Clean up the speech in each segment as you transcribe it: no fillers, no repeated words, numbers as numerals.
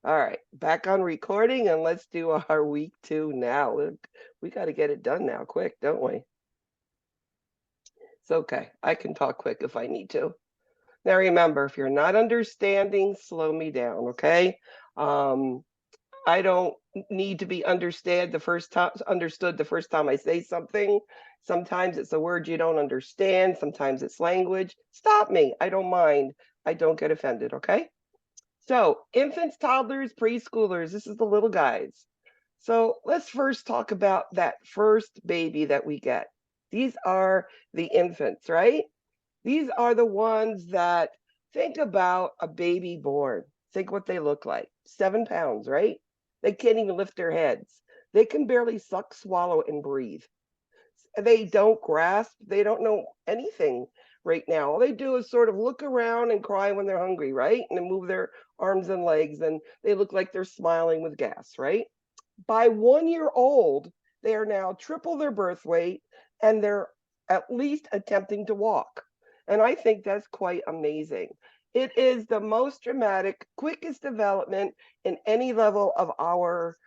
All right, back on recording, and let's do our week 2 now. Look, we got to get it done now, quick, don't we? It's okay. I can talk quick if I need to. Now remember, if you're not understanding, slow me down, okay? Um, I don't need to be understood the first time I say something. Sometimes it's a word you don't understand, sometimes it's language. Stop me. I don't mind. I don't get offended, okay? So, infants, toddlers, preschoolers, this is the little guys. So, let's first talk about that first baby that we get. These are the infants, right? These are the ones that think about a baby born. Think what they look like. 7 pounds, right? They can't even lift their heads. They can barely suck, swallow, and breathe. They don't grasp. They don't know anything right now. All they do is sort of look around and cry when they're hungry, right? And then move their arms and legs, and they look like they're smiling with gas, right? By 1 year old, they are now triple their birth weight, and they're at least attempting to walk. And I think that's quite amazing. It is the most dramatic, quickest development in any level of our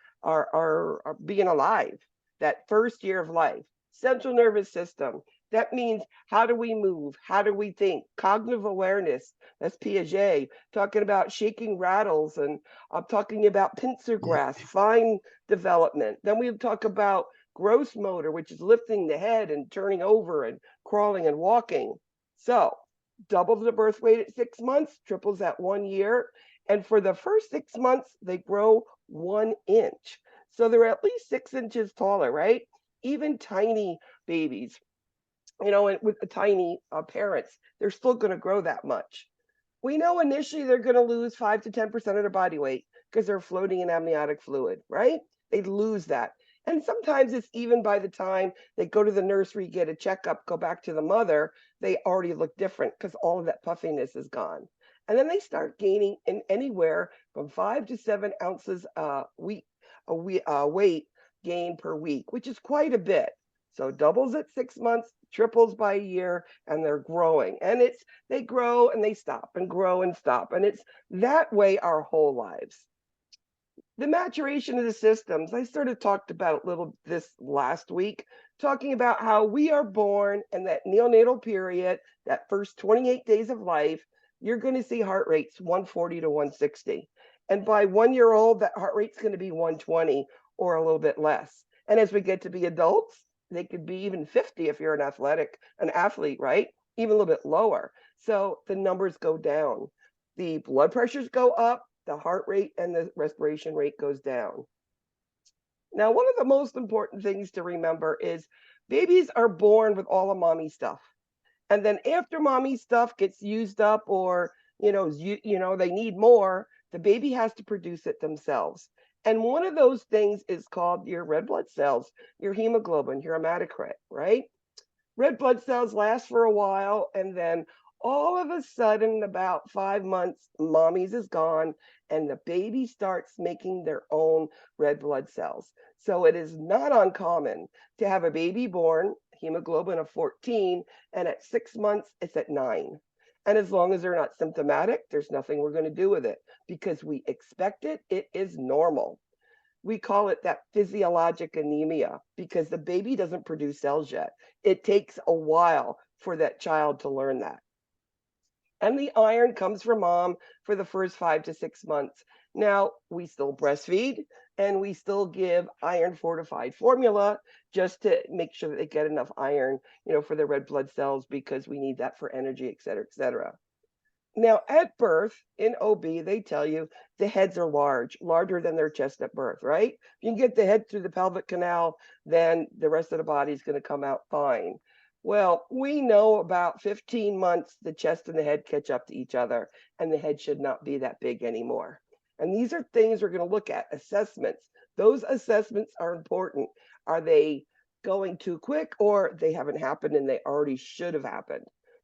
being alive. That first year of life, central nervous system. That means how do we move? How do we think? Cognitive awareness. That's Piaget talking about shaking rattles, and I'm talking about pincer Yeah. grasp, fine development. Then we talk about gross motor, which is lifting the head and turning over and crawling and walking. So doubles the birth weight at 6 months, triples at 1 year. And for the first 6 months, they grow 1 inch. So they're at least 6 inches taller, right? Even tiny babies, and with the tiny parents, they're still going to grow that much. We know initially they're going to lose 5 to 10% of their body weight because they're floating in amniotic fluid, right? They lose that. And sometimes it's even by the time they go to the nursery, get a checkup, go back to the mother, they already look different because all of that puffiness is gone. And then they start gaining in anywhere from 5 to 7 ounces weight gain per week, which is quite a bit. So doubles at 6 months, triples by a year, and they're growing. And they grow and they stop and grow and stop. And it's that way our whole lives. The maturation of the systems, I sort of talked about a little this last week, talking about how we are born and that neonatal period, that first 28 days of life, you're going to see heart rates 140 to 160. And by 1 year old, that heart rate's going to be 120 or a little bit less. And as we get to be adults, they could be even 50 if you're an athlete, right? Even a little bit lower. So the numbers go down. The blood pressures go up, the heart rate and the respiration rate goes down. Now, one of the most important things to remember is babies are born with all of mommy stuff. And then after mommy stuff gets used up or, they need more, the baby has to produce it themselves. And one of those things is called your red blood cells, your hemoglobin, your hematocrit, right? Red blood cells last for a while, and then all of a sudden, about 5 months, mommy's is gone, and the baby starts making their own red blood cells. So it is not uncommon to have a baby born, hemoglobin of 14, and at 6 months, it's at 9. And as long as they're not symptomatic, there's nothing we're going to do with it because we expect it. It is normal. We call it that physiologic anemia because the baby doesn't produce cells yet. It takes a while for that child to learn that. And the iron comes from mom for the first 5 to 6 months. Now, we still breastfeed and we still give iron fortified formula just to make sure that they get enough iron, for their red blood cells because we need that for energy, et cetera, et cetera. Now, at birth in OB, they tell you the heads are larger than their chest at birth, right? If you can get the head through the pelvic canal, then the rest of the body is going to come out fine. Well, we know about 15 months, the chest and the head catch up to each other, and the head should not be that big anymore. And these are things we're going to look at assessments. Those assessments are important. Are they going too quick or they haven't happened and they already should have happened?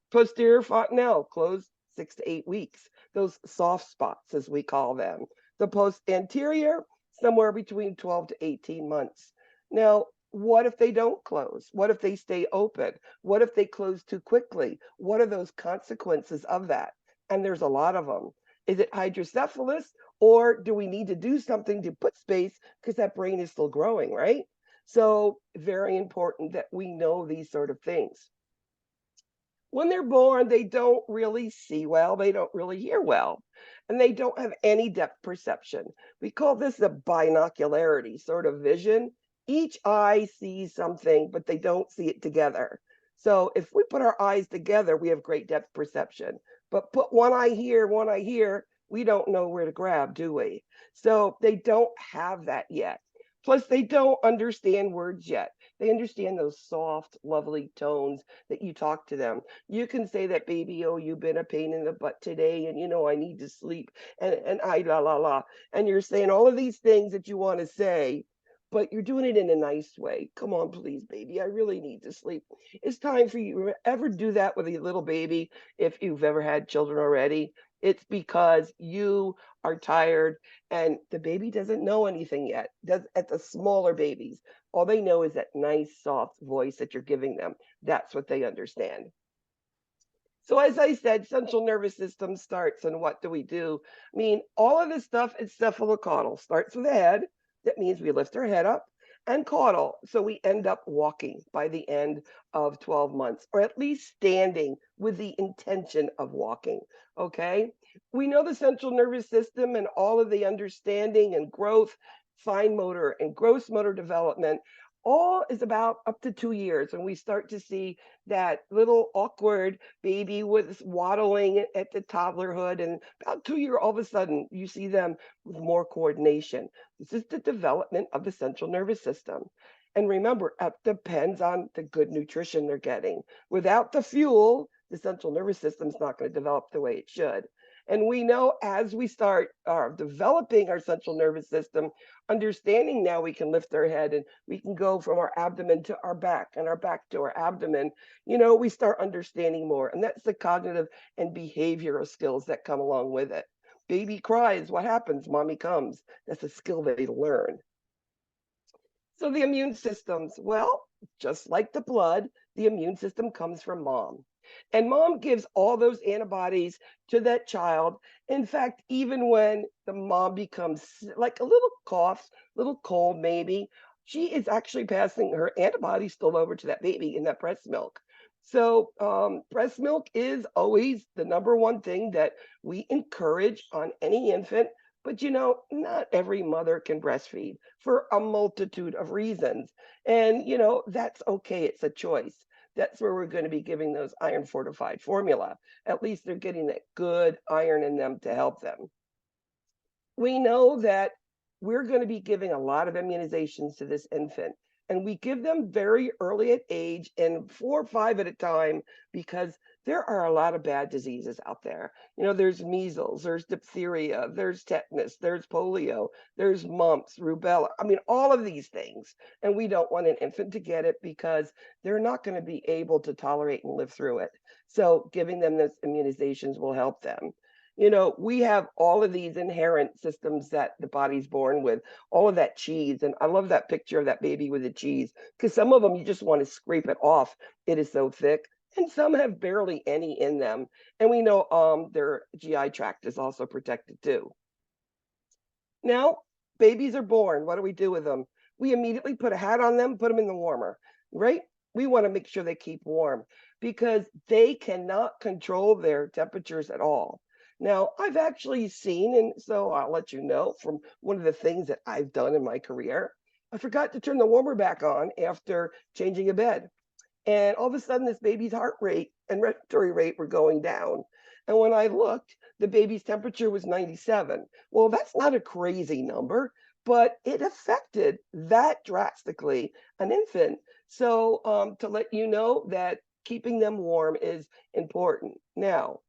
Posterior fontanelle, closed 6 to 8 weeks. Those soft spots, as we call them. The post anterior, somewhere between 12 to 18 months. Now, what if they don't close? What if they stay open? What if they close too quickly? What are those consequences of that? And there's a lot of them. Is it hydrocephalus Or do we need to do something to put space because that brain is still growing, right? So very important that we know these sort of things. When they're born, they don't really see well, they don't really hear well, and they don't have any depth perception. We call this a binocularity sort of vision. Each eye sees something, but they don't see it together. So if we put our eyes together, we have great depth perception. But put one eye here, we don't know where to grab, do we? So they don't have that yet. Plus, they don't understand words yet. They understand those soft, lovely tones that you talk to them. You can say that, baby, oh, you've been a pain in the butt today, and I need to sleep, and I la la la. And you're saying all of these things that you want to say, but you're doing it in a nice way. Come on, please, baby. I really need to sleep. It's time for you to ever do that with a little baby if you've ever had children already. It's because you are tired and the baby doesn't know anything yet. Does at the smaller babies. All they know is that nice, soft voice that you're giving them. That's what they understand. So as I said, central nervous system starts, and what do we do? I mean, all of this stuff is cephalocaudal. Starts with the head. That means we lift our head up, and caudal. So we end up walking by the end of 12 months, or at least standing with the intention of walking. Okay. We know the central nervous system and all of the understanding and growth, fine motor and gross motor development, all is about up to 2 years. And we start to see that little awkward baby with waddling at the toddlerhood, and about 2 years, all of a sudden you see them with more coordination. This is the development of the central nervous system. And remember, it depends on the good nutrition they're getting. Without the fuel, the central nervous system is not going to develop the way it should. And we know as we start developing our central nervous system, understanding now we can lift our head and we can go from our abdomen to our back and our back to our abdomen, we start understanding more. And that's the cognitive and behavioral skills that come along with it. Baby cries, what happens? Mommy comes. That's a skill they learn. So the immune systems, well, just like the blood, the immune system comes from mom. And mom gives all those antibodies to that child. In fact, even when the mom becomes like a little cough, little cold maybe, she is actually passing her antibodies still over to that baby in that breast milk. So breast milk is always the number one thing that we encourage on any infant. But not every mother can breastfeed for a multitude of reasons. And that's okay. It's a choice. That's where we're going to be giving those iron fortified formula. At least they're getting that good iron in them to help them. We know that we're going to be giving a lot of immunizations to this infant. And we give them very early at age, and 4 or 5 at a time, because there are a lot of bad diseases out there. There's measles, there's diphtheria, there's tetanus, there's polio, there's mumps, rubella. I mean, all of these things. And we don't want an infant to get it because they're not going to be able to tolerate and live through it. So giving them those immunizations will help them. We have all of these inherent systems that the body's born with, all of that cheese. And I love that picture of that baby with the cheese, because some of them you just want to scrape it off. It is so thick. And some have barely any in them. And we know their GI tract is also protected too. Now, babies are born. What do we do with them? We immediately put a hat on them, put them in the warmer, right? We want to make sure they keep warm because they cannot control their temperatures at all. Now, I've actually seen, and so I'll let you know from one of the things that I've done in my career, I forgot to turn the warmer back on after changing a bed. And all of a sudden, this baby's heart rate and respiratory rate were going down. And when I looked, the baby's temperature was 97. Well, that's not a crazy number, but it affected that drastically an infant. So to let you know that keeping them warm is important. Now,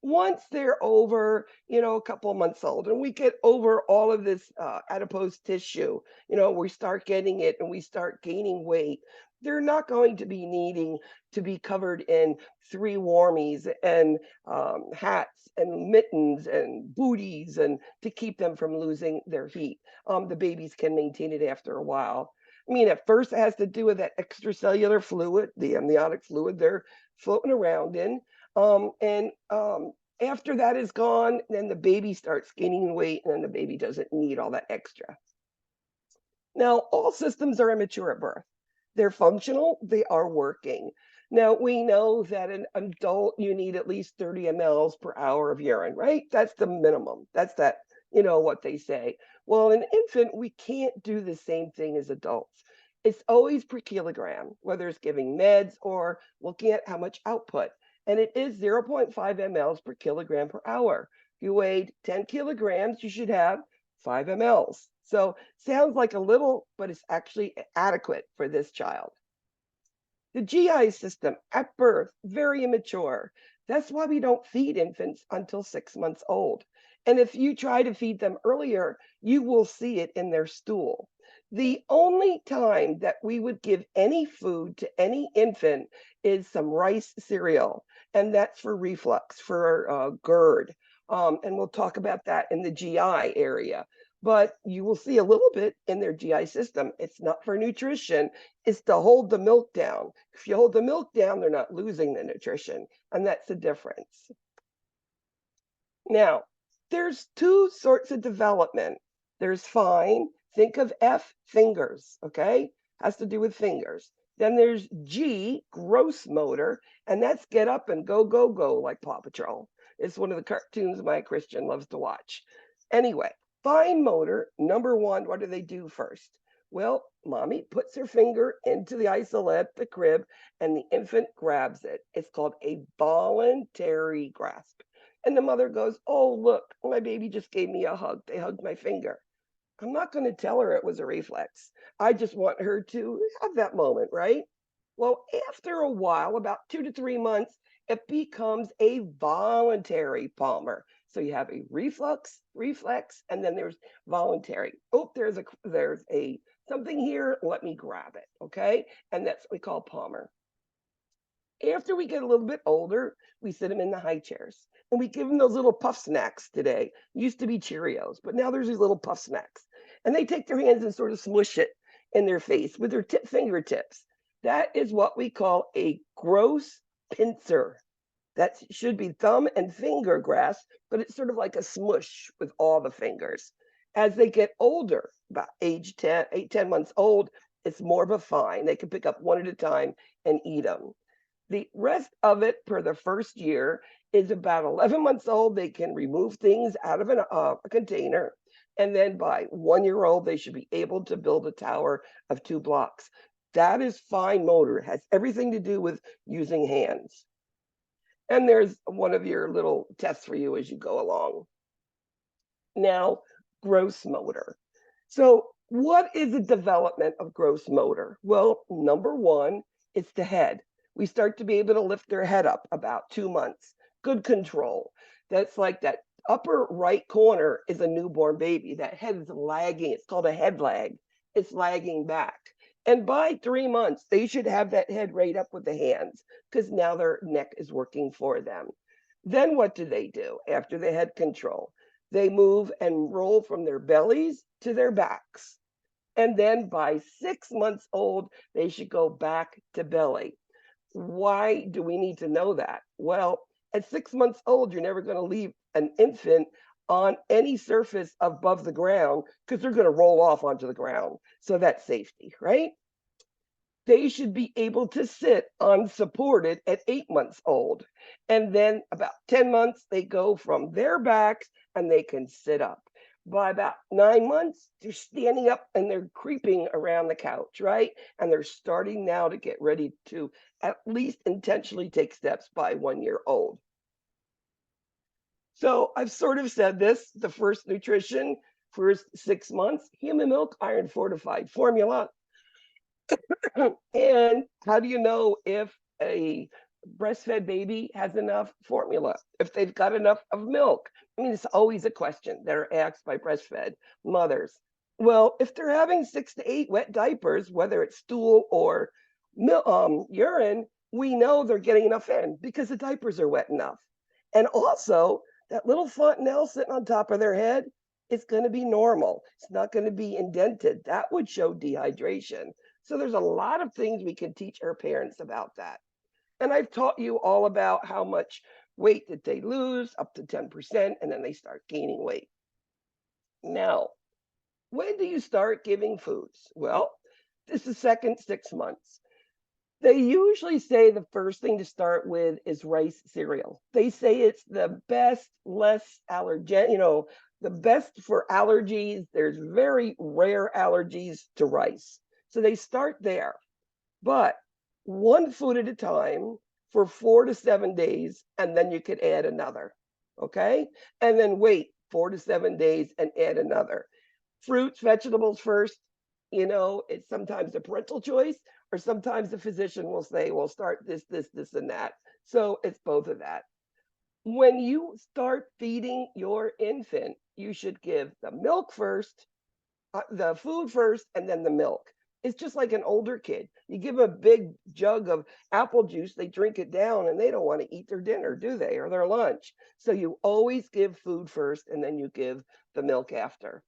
once they're over, a couple of months old, and we get over all of this adipose tissue, we start getting it and we start gaining weight, they're not going to be needing to be covered in 3 warmies and hats and mittens and booties and to keep them from losing their heat. The babies can maintain it after a while. I mean, at first it has to do with that extracellular fluid, the amniotic fluid they're floating around in. And After that is gone, then the baby starts gaining weight and then the baby doesn't need all that extra. Now, all systems are immature at birth. They're functional, they are working. Now, we know that an adult, you need at least 30 mLs per hour of urine, right? That's the minimum. That's that, what they say. Well, an infant, we can't do the same thing as adults. It's always per kilogram, whether it's giving meds or looking at how much output. And it is 0.5 mLs per kilogram per hour. If you weighed 10 kilograms, you should have 5 mLs. So sounds like a little, but it's actually adequate for this child. The GI system at birth, very immature. That's why we don't feed infants until 6 months old. And if you try to feed them earlier, you will see it in their stool. The only time that we would give any food to any infant is some rice cereal, and that's for reflux, for GERD. And we'll talk about that in the GI area. But you will see a little bit in their GI system. It's not for nutrition, it's to hold the milk down. If you hold the milk down, they're not losing the nutrition, and that's the difference. Now, there's two sorts of development. There's fine, think of F, fingers, okay? Has to do with fingers. Then there's G, gross motor, and that's get up and go, go, go, like Paw Patrol. It's one of the cartoons my Christian loves to watch. Anyway, fine motor, number one, what do they do first? Well, mommy puts her finger into the isolette, the crib, and the infant grabs it. It's called a voluntary grasp. And the mother goes, oh, look, my baby just gave me a hug. They hugged my finger. I'm not going to tell her it was a reflex. I just want her to have that moment, right? Well, after a while, about 2 to 3 months, it becomes a voluntary palmer. So you have a reflex, and then there's voluntary. Oh, there's a something here. Let me grab it, okay? And that's what we call palmer. After we get a little bit older, we sit them in the high chairs and we give them those little puff snacks today. Used to be Cheerios, but now there's these little puff snacks. And they take their hands and sort of smush it in their face with their fingertips. That is what we call a gross pincer. That should be thumb and finger grasp, but it's sort of like a smush with all the fingers. As they get older, about age 10, 8, 10 months old, it's more of a fine. They can pick up one at a time and eat them. The rest of it for the first year is about 11 months old. They can remove things out of a container. And then by 1 year old, they should be able to build a tower of 2 blocks. That is fine motor. It has everything to do with using hands. And there's one of your little tests for you as you go along. Now, gross motor. So what is the development of gross motor? Well, number one, it's the head. We start to be able to lift their head up about 2 months. Good control. That's like that upper right corner is a newborn baby. That head is lagging. It's called a head lag. It's lagging back. And by 3 months, they should have that head right up with the hands because now their neck is working for them. Then what do they do after the head control? They move and roll from their bellies to their backs. And then by 6 months old, they should go back to belly. Why do we need to know that? Well, at 6 months old, you're never going to leave an infant on any surface above the ground because they're going to roll off onto the ground. So that's safety, right? They should be able to sit unsupported at 8 months old. And then about 10 months, they go from their backs and they can sit up. By about 9 months, they're standing up and they're creeping around the couch, right? And they're starting now to get ready to at least intentionally take steps by 1 year old. So I've sort of said this, the first nutrition, first 6 months, human milk, iron fortified formula. And how do you know if a breastfed baby has enough formula, if they've got enough of milk? I mean, it's always a question that are asked by breastfed mothers. Well, if they're having 6 to 8 wet diapers, whether it's stool or urine, we know they're getting enough in because the diapers are wet enough. And also, that little fontanelle sitting on top of their head is going to be normal. It's not going to be indented. That would show dehydration. So there's a lot of things we can teach our parents about that. And I've taught you all about how much weight that they lose up to 10%, and then they start gaining weight. Now, when do you start giving foods? Well, it's the second 6 months. They usually say the first thing to start with is rice cereal. They say it's the best, less allergen, the best for allergies. There's very rare allergies to rice. So they start there, but one food at a time for 4 to 7 days, and then you could add another. Okay. And then wait 4 to 7 days and add another. Fruits, vegetables first. It's sometimes a parental choice, or sometimes the physician will say, well, start this, this, and that. So it's both of that. When you start feeding your infant, you should give the milk first, the food first, and then the milk. It's just like an older kid. You give them a big jug of apple juice, they drink it down, and they don't want to eat their dinner, do they, or their lunch? So you always give food first, and then you give the milk after.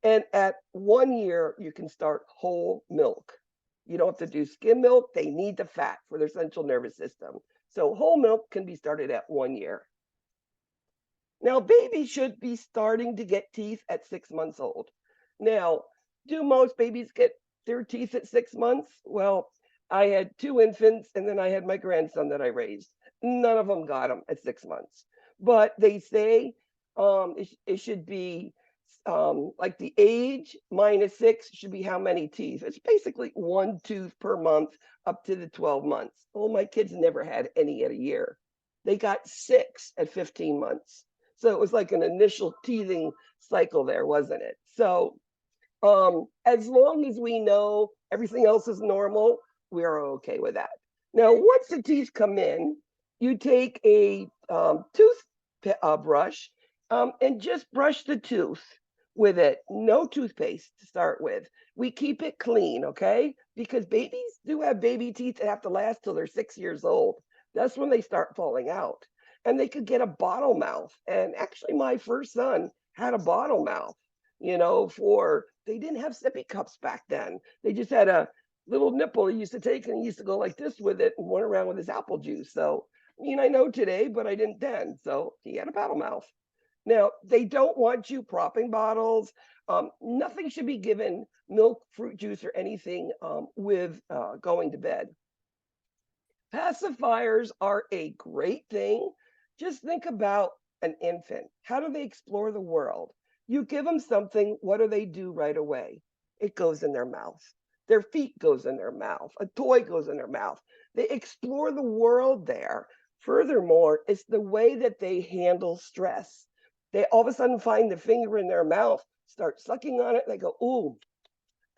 And at 1 year, you can start whole milk. You don't have to do skim milk. They need the fat for their central nervous system. So whole milk can be started at 1 year. Now, babies should be starting to get teeth at 6 months old. Now, do most babies get their teeth at 6 months? Well, I had 2 infants, and then I had my grandson that I raised. None of them got them at 6 months. But they say it should be like the age minus 6 should be how many teeth. It's basically 1 tooth per month up to the 12 months. Well, my kids never had any at a year. They got 6 at 15 months. So it was like an initial teething cycle there, wasn't it? So as long as we know everything else is normal, we are okay with that. Now, once the teeth come in, you take a brush and just brush the tooth with it. No toothpaste to start with. We keep it clean, okay? Because babies do have baby teeth that have to last till they're 6 years old. That's when they start falling out. And they could get a bottle mouth. And actually, my first son had a bottle mouth, they didn't have sippy cups back then. They just had a little nipple he used to take, and he used to go like this with it and went around with his apple juice. So, I know today, but I didn't then. So he had a bottle mouth. Now, they don't want you propping bottles. Nothing should be given, milk, fruit juice, or anything with going to bed. Pacifiers are a great thing. Just think about an infant. How do they explore the world? You give them something, what do they do right away? It goes in their mouth. Their feet goes in their mouth. A toy goes in their mouth. They explore the world there. Furthermore, it's the way that they handle stress. They all of a sudden find the finger in their mouth, start sucking on it, and they go, ooh,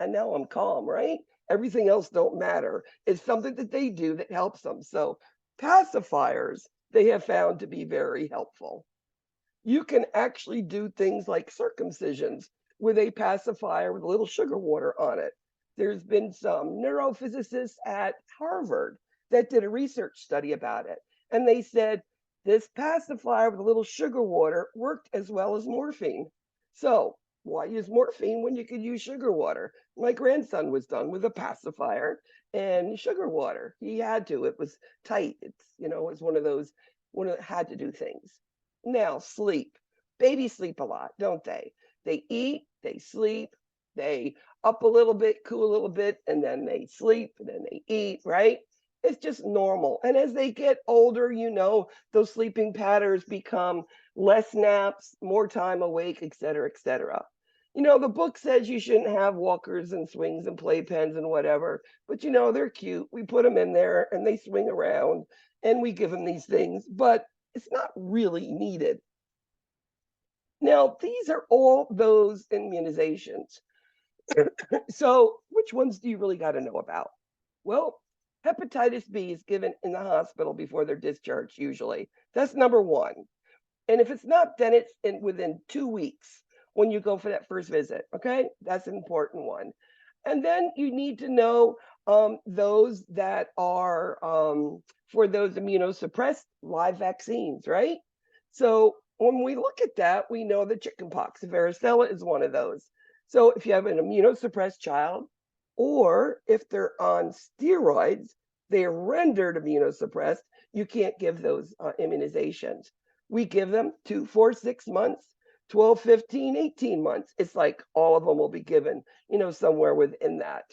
and now I'm calm, right? Everything else don't matter. It's something that they do that helps them. So pacifiers, they have found to be very helpful. You can actually do things like circumcisions with a pacifier with a little sugar water on it. There's been some neurophysicists at Harvard that did a research study about it. And they said this pacifier with a little sugar water worked as well as morphine. So why use morphine when you could use sugar water? My grandson was done with a pacifier and sugar water. He had to. It was tight. It was one of those had to do things. Now, sleep. Babies sleep a lot, don't they? They eat, they sleep, they up a little bit, cool a little bit, and then they sleep, and then they eat, right? It's just normal. And as they get older, those sleeping patterns become less naps, more time awake, et cetera, et cetera. The book says you shouldn't have walkers and swings and playpens and whatever, but they're cute. We put them in there and they swing around and we give them these things, but it's not really needed. Now, these are all those immunizations. So which ones do you really got to know about? Well, hepatitis B is given in the hospital before they're discharged, usually. That's number one. And if it's not, then it's within 2 weeks when you go for that first visit. Okay, that's an important one. And then you need to know those that are for those immunosuppressed live vaccines, right? So when we look at that, we know that chickenpox, varicella, is one of those. So if you have an immunosuppressed child, or if they're on steroids, they are rendered immunosuppressed, you can't give those immunizations. We give them 2, 4, 6 months, 12, 15, 18 months. It's like all of them will be given, somewhere within that.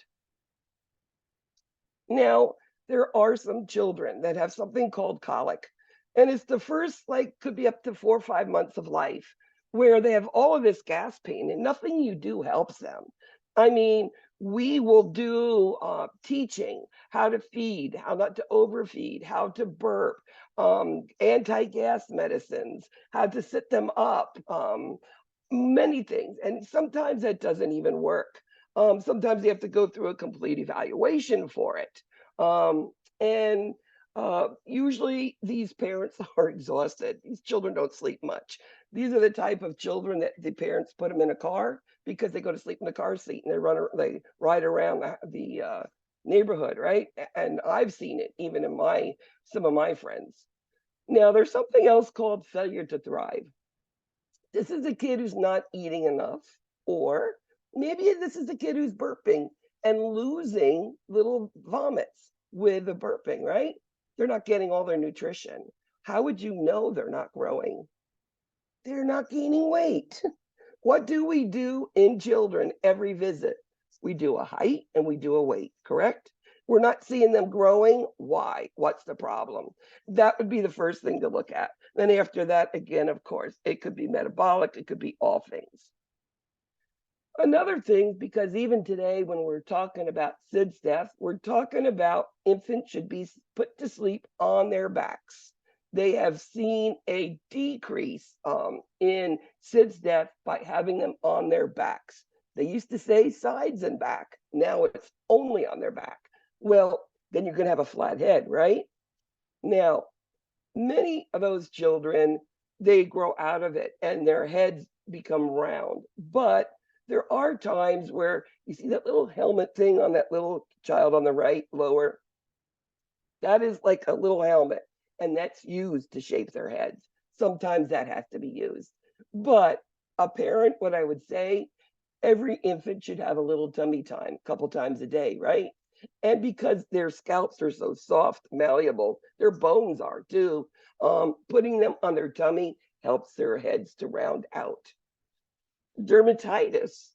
Now, there are some children that have something called colic, and it's the first, like, could be up to 4 or 5 months of life where they have all of this gas pain and nothing you do helps them. I mean, we will do teaching how to feed, how not to overfeed, how to burp, anti-gas medicines, how to sit them up, many things. And sometimes that doesn't even work. Sometimes you have to go through a complete evaluation for it. And usually these parents are exhausted. These children don't sleep much. These are the type of children that the parents put them in a car because they go to sleep in the car seat and they ride around the neighborhood, right? And I've seen it even in some of my friends. Now, there's something else called failure to thrive. This is a kid who's not eating enough, or maybe this is a kid who's burping and losing little vomits with the burping, right? They're not getting all their nutrition. How would you know they're not growing? They're not gaining weight. What do we do in children every visit? We do a height and we do a weight, correct? We're not seeing them growing. Why? What's the problem? That would be the first thing to look at. Then after that, again, of course, it could be metabolic, it could be all things. Another thing, because even today when we're talking about SIDS death, we're talking about infants should be put to sleep on their backs. They have seen a decrease in SIDS death by having them on their backs. They used to say sides and back. Now it's only on their back. Well, then you're going to have a flat head, right? Now, many of those children, they grow out of it and their heads become round. But there are times where you see that little helmet thing on that little child on the right, lower. That is like a little helmet, and that's used to shape their heads. Sometimes that has to be used. But a parent, what I would say, every infant should have a little tummy time, a couple times a day, right? And because their scalps are so soft, malleable, their bones are too, putting them on their tummy helps their heads to round out. Dermatitis.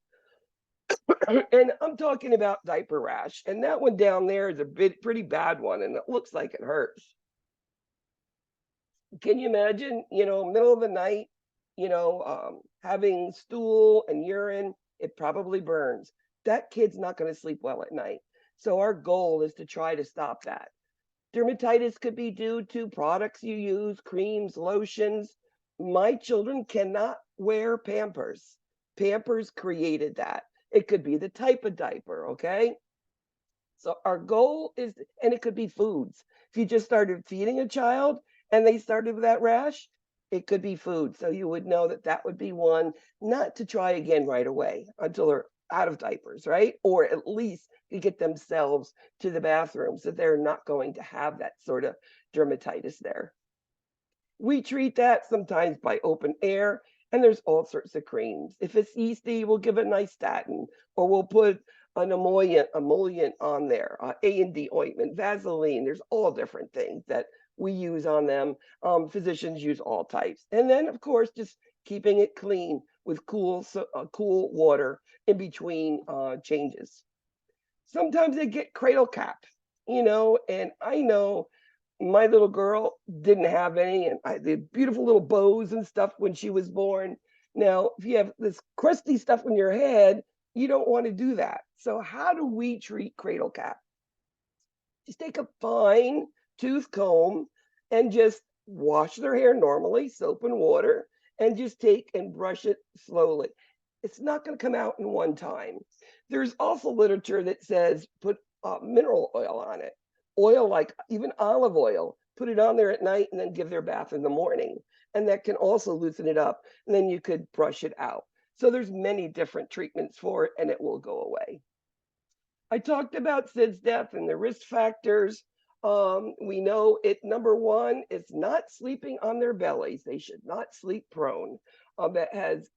And I'm talking about diaper rash. And that one down there is a pretty bad one, and it looks like it hurts. Can you imagine, middle of the night, having stool and urine? It probably burns. That kid's not going to sleep well at night. So our goal is to try to stop that. Dermatitis could be due to products you use, creams, lotions. My children cannot wear Pampers. Pampers created that. It could be the type of diaper, okay? So our goal is, and it could be foods. If you just started feeding a child and they started with that rash, it could be food. So you would know that that would be one not to try again right away until they're out of diapers, right? Or at least to get themselves to the bathroom so they're not going to have that sort of dermatitis there. We treat that sometimes by open air, and there's all sorts of creams. If it's yeasty, we'll give a nice statin, or we'll put an emollient on there, A&D ointment, Vaseline. There's all different things that we use on them. Physicians use all types. And then, of course, just keeping it clean with cool water in between changes. Sometimes they get cradle cap, and I know my little girl didn't have any, and I did beautiful little bows and stuff when she was born. Now, if you have this crusty stuff on your head, you don't want to do that. So how do we treat cradle cap? Just take a fine tooth comb and just wash their hair normally, soap and water, and just take and brush it slowly. It's not going to come out in one time. There's also literature that says put mineral oil on it. Oil like even olive oil, put it on there at night and then give their bath in the morning. And that can also loosen it up. And then you could brush it out. So there's many different treatments for it and it will go away. I talked about SIDS death and the risk factors. We know number one, it's not sleeping on their bellies. They should not sleep prone. That has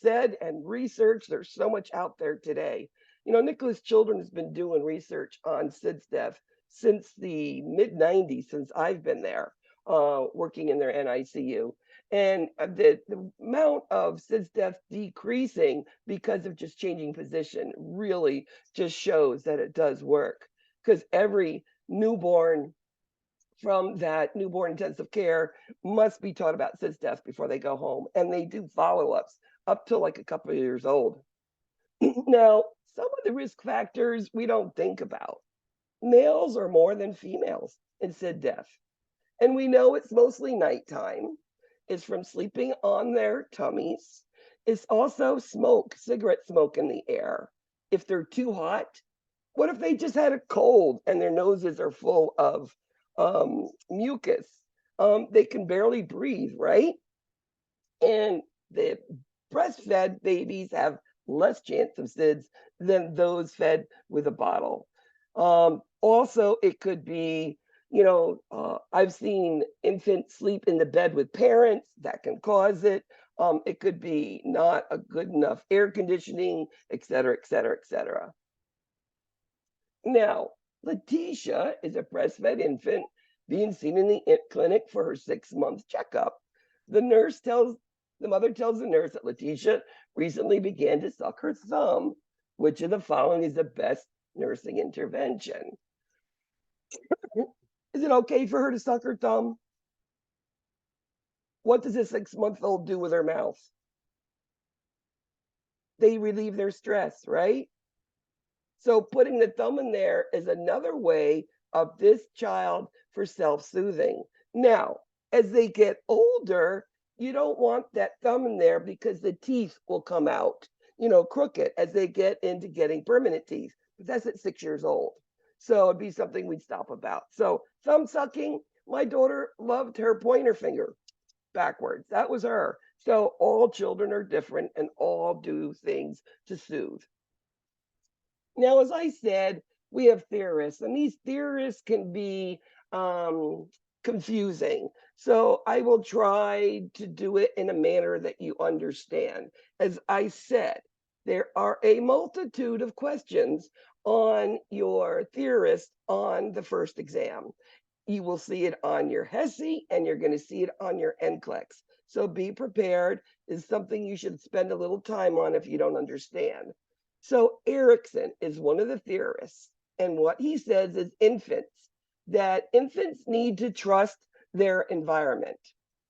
said and researched, there's so much out there today. Nicholas Children has been doing research on SIDS death since the mid-90s, since I've been there, working in their NICU. And the amount of SIDS deaths decreasing because of just changing position really just shows that it does work. Because every newborn from that newborn intensive care must be taught about SIDS deaths before they go home. And they do follow-ups up to like a couple of years old. Now, some of the risk factors we don't think about. Males are more than females in SID death. And we know it's mostly nighttime. It's from sleeping on their tummies. It's also smoke, cigarette smoke in the air. If they're too hot, what if they just had a cold and their noses are full of mucus? They can barely breathe, right? And the breastfed babies have less chance of SIDS than those fed with a bottle. Also, it could be, I've seen infants sleep in the bed with parents that can cause it. It could be not a good enough air conditioning, et cetera, et cetera, et cetera. Now, Letitia is a breastfed infant being seen in the clinic for her 6-month checkup. The mother tells the nurse that Letitia recently began to suck her thumb. Which of the following is the best nursing intervention? Is it okay for her to suck her thumb? What does a 6-month-old do with her mouth? They relieve their stress, right? So putting the thumb in there is another way of this child for self-soothing. Now, as they get older, you don't want that thumb in there because the teeth will come out, crooked as they get into getting permanent teeth. But that's at 6 years old. So it'd be something we'd stop about. So thumb sucking, my daughter loved her pointer finger backwards. That was her. So all children are different and all do things to soothe. Now, as I said, we have theorists, and these theorists can be confusing. So I will try to do it in a manner that you understand. As I said, there are a multitude of questions on your theorist on the first exam. You will see it on your HESI and you're going to see it on your NCLEX. So be prepared is something you should spend a little time on if you don't understand. So Erickson is one of the theorists, and what he says is that infants need to trust their environment.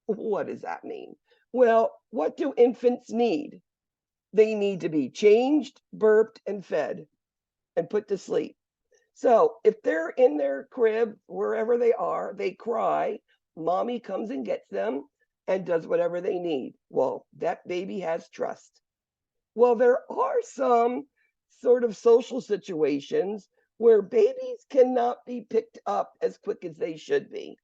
What does that mean? Well, what do infants need? They need to be changed, burped, and fed, and put to sleep. So if they're in their crib, wherever they are, they cry, mommy comes and gets them and does whatever they need. Well, that baby has trust. Well, there are some sort of social situations where babies cannot be picked up as quick as they should be,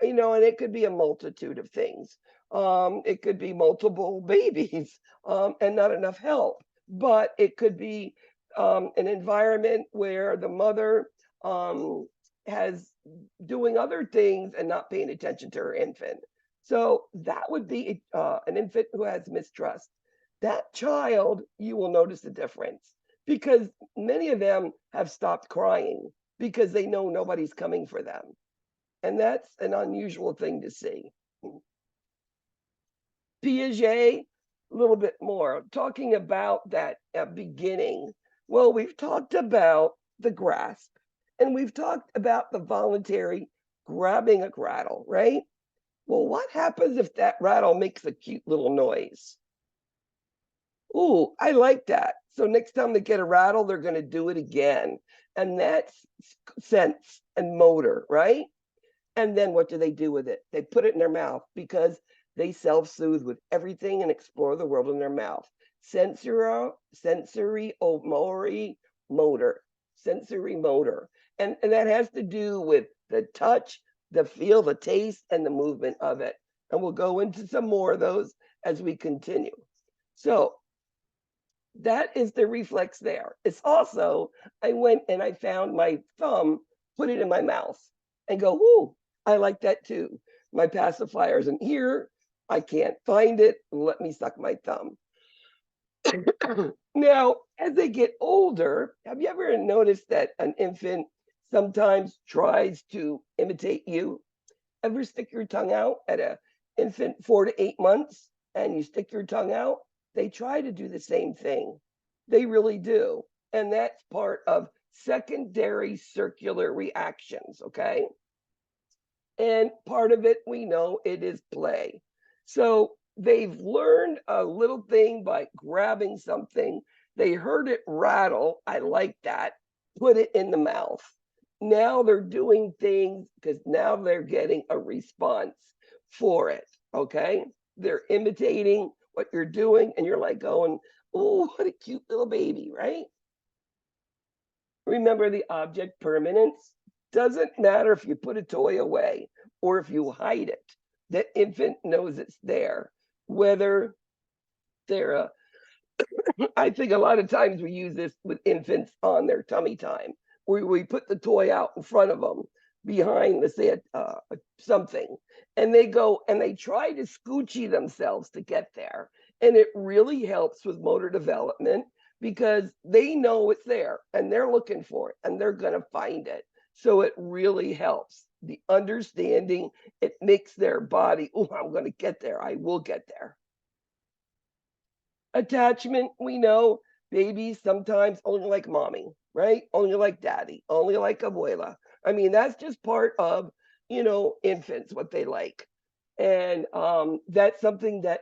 and it could be a multitude of things. It could be multiple babies and not enough help, but it could be an environment where the mother has doing other things and not paying attention to her infant. So that would be an infant who has mistrust. That child, you will notice the difference because many of them have stopped crying because they know nobody's coming for them. And that's an unusual thing to see. Piaget, a little bit more, talking about that beginning. Well, we've talked about the grasp and we've talked about the voluntary grabbing a rattle, right? Well, what happens if that rattle makes a cute little noise? Ooh, I like that. So next time they get a rattle, they're going to do it again. And that's sense and motor, right? And then what do they do with it? They put it in their mouth because they self-soothe with everything and explore the world in their mouth. Sensory, motor. Sensory motor. And that has to do with the touch, the feel, the taste, and the movement of it. And we'll go into some more of those as we continue. So that is the reflex there. It's also, I went and I found my thumb, put it in my mouth and go, ooh, I like that too. My pacifier isn't here. I can't find it. Let me suck my thumb. Now, as they get older, have you ever noticed that an infant sometimes tries to imitate you. Ever stick your tongue out at an infant 4 to 8 months and you stick your tongue out? They try to do the same thing. They really do. And that's part of secondary circular reactions, okay? And part of it, we know it is play. So they've learned a little thing by grabbing something. They heard it rattle. I like that. Put it in the mouth. Now they're doing things because now they're getting a response for it. Okay. They're imitating what you're doing, and you're like going, oh, what a cute little baby, right? Remember the object permanence? Doesn't matter if you put a toy away or if you hide it. That infant knows it's there. Whether they're I think a lot of times we use this with infants on their tummy time, where we put the toy out in front of them behind, let's say, something, and they go and they try to scoochie themselves to get there. And it really helps with motor development because they know it's there and they're looking for it and they're going to find it. So it really helps. The understanding, it makes their body, oh, I'm going to get there. I will get there. Attachment, we know babies sometimes only like mommy, right? Only like daddy, only like abuela. I mean, that's just part of, infants, what they like. And that's something that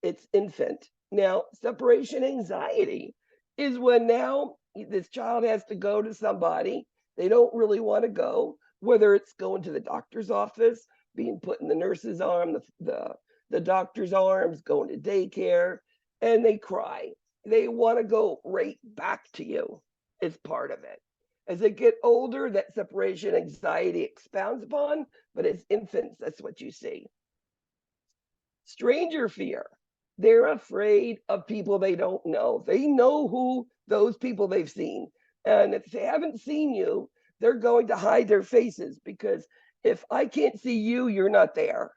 it's infant. Now, separation anxiety is when now this child has to go to somebody they don't really want to go, whether it's going to the doctor's office, being put in the nurse's arm, the doctor's arms, going to daycare, and they cry. They want to go right back to you. It's part of it. As they get older, that separation anxiety expounds upon, but as infants, that's what you see. Stranger fear. They're afraid of people they don't know. They know who those people they've seen. And if they haven't seen you, they're going to hide their faces because if I can't see you, you're not there.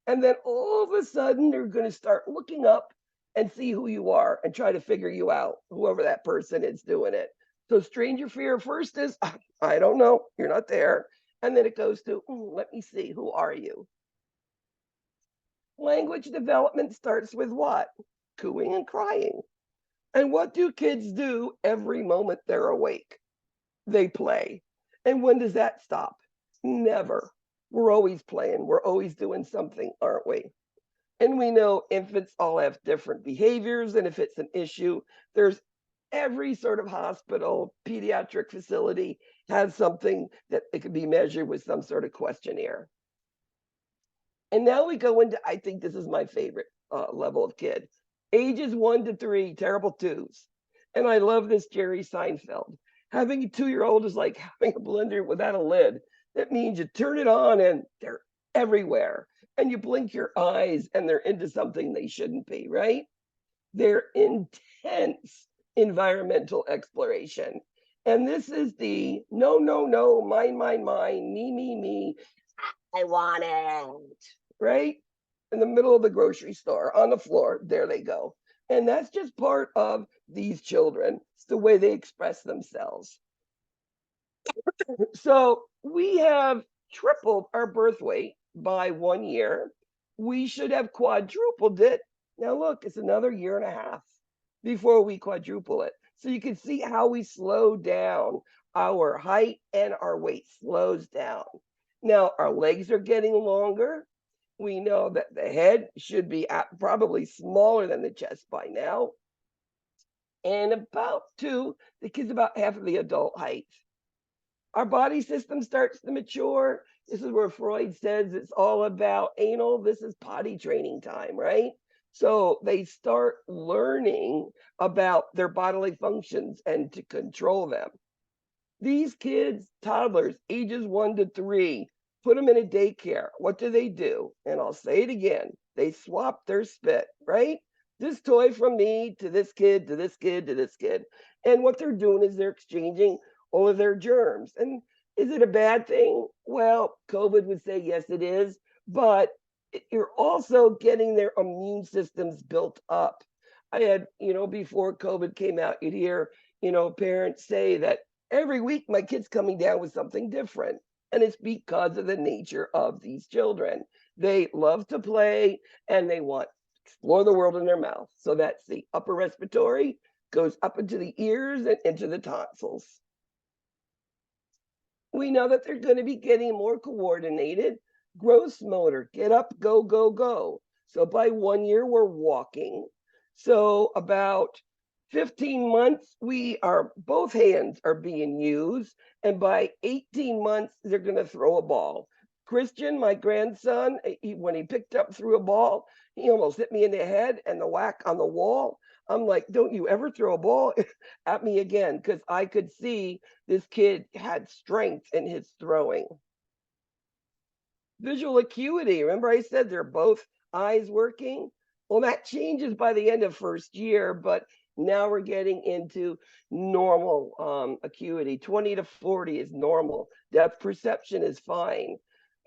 And then all of a sudden, they're going to start looking up and see who you are and try to figure you out, whoever that person is doing it. So stranger fear first is, I don't know, you're not there. And then it goes to, let me see, who are you? Language development starts with what? Cooing and crying. And what do kids do every moment they're awake? They play. And when does that stop? Never. We're always playing. We're always doing something, aren't we? And we know infants all have different behaviors. And if it's an issue, there's every sort of hospital, pediatric facility has something that it can be measured with some sort of questionnaire. And now we go into, I think this is my favorite level of kid, ages 1 to 3, terrible twos. And I love this Jerry Seinfeld. Having a 2-year-old is like having a blender without a lid. That means you turn it on and they're everywhere. And you blink your eyes and they're into something they shouldn't be, right? They're intense environmental exploration. And this is the no, no, no, mine, me. I want it, right? In the middle of the grocery store, on the floor, there they go. And that's just part of these children. It's the way they express themselves. So we have tripled our birth weight by 1 year. We should have quadrupled it. Now look, it's another 1.5 years before we quadruple it. So you can see how we slow down. Our height and our weight slows down. Now our legs are getting longer. We know that the head should be probably smaller than the chest by now. And the kid's about half of the adult height. Our body system starts to mature. This is where Freud says it's all about anal. This is potty training time, right? So they start learning about their bodily functions and to control them. These kids, toddlers, ages 1 to 3, put them in a daycare. What do? And I'll say it again. They swap their spit, right? This toy from me to this kid, to this kid, to this kid. And what they're doing is they're exchanging all of their germs. And is it a bad thing? Well, COVID would say yes, it is. But you're also getting their immune systems built up. I had, before COVID came out, you'd hear, parents say that Every week, my kid's coming down with something different. And it's because of the nature of these children. They love to play and they want to explore the world in their mouth. So that's the upper respiratory, goes up into the ears and into the tonsils. We know that they're going to be getting more coordinated. Gross motor, get up, go, go, go. So by 1 year, we're walking. So about 15 months, both hands are being used. And by 18 months, they're going to throw a ball. Christian, my grandson, when he picked up, threw a ball, he almost hit me in the head and the whack on the wall. I'm like, don't you ever throw a ball at me again, because I could see this kid had strength in his throwing. Visual acuity, remember I said they're both eyes working? Well, that changes by the end of first year, but now we're getting into normal acuity. 20 to 40 is normal. Depth perception is fine.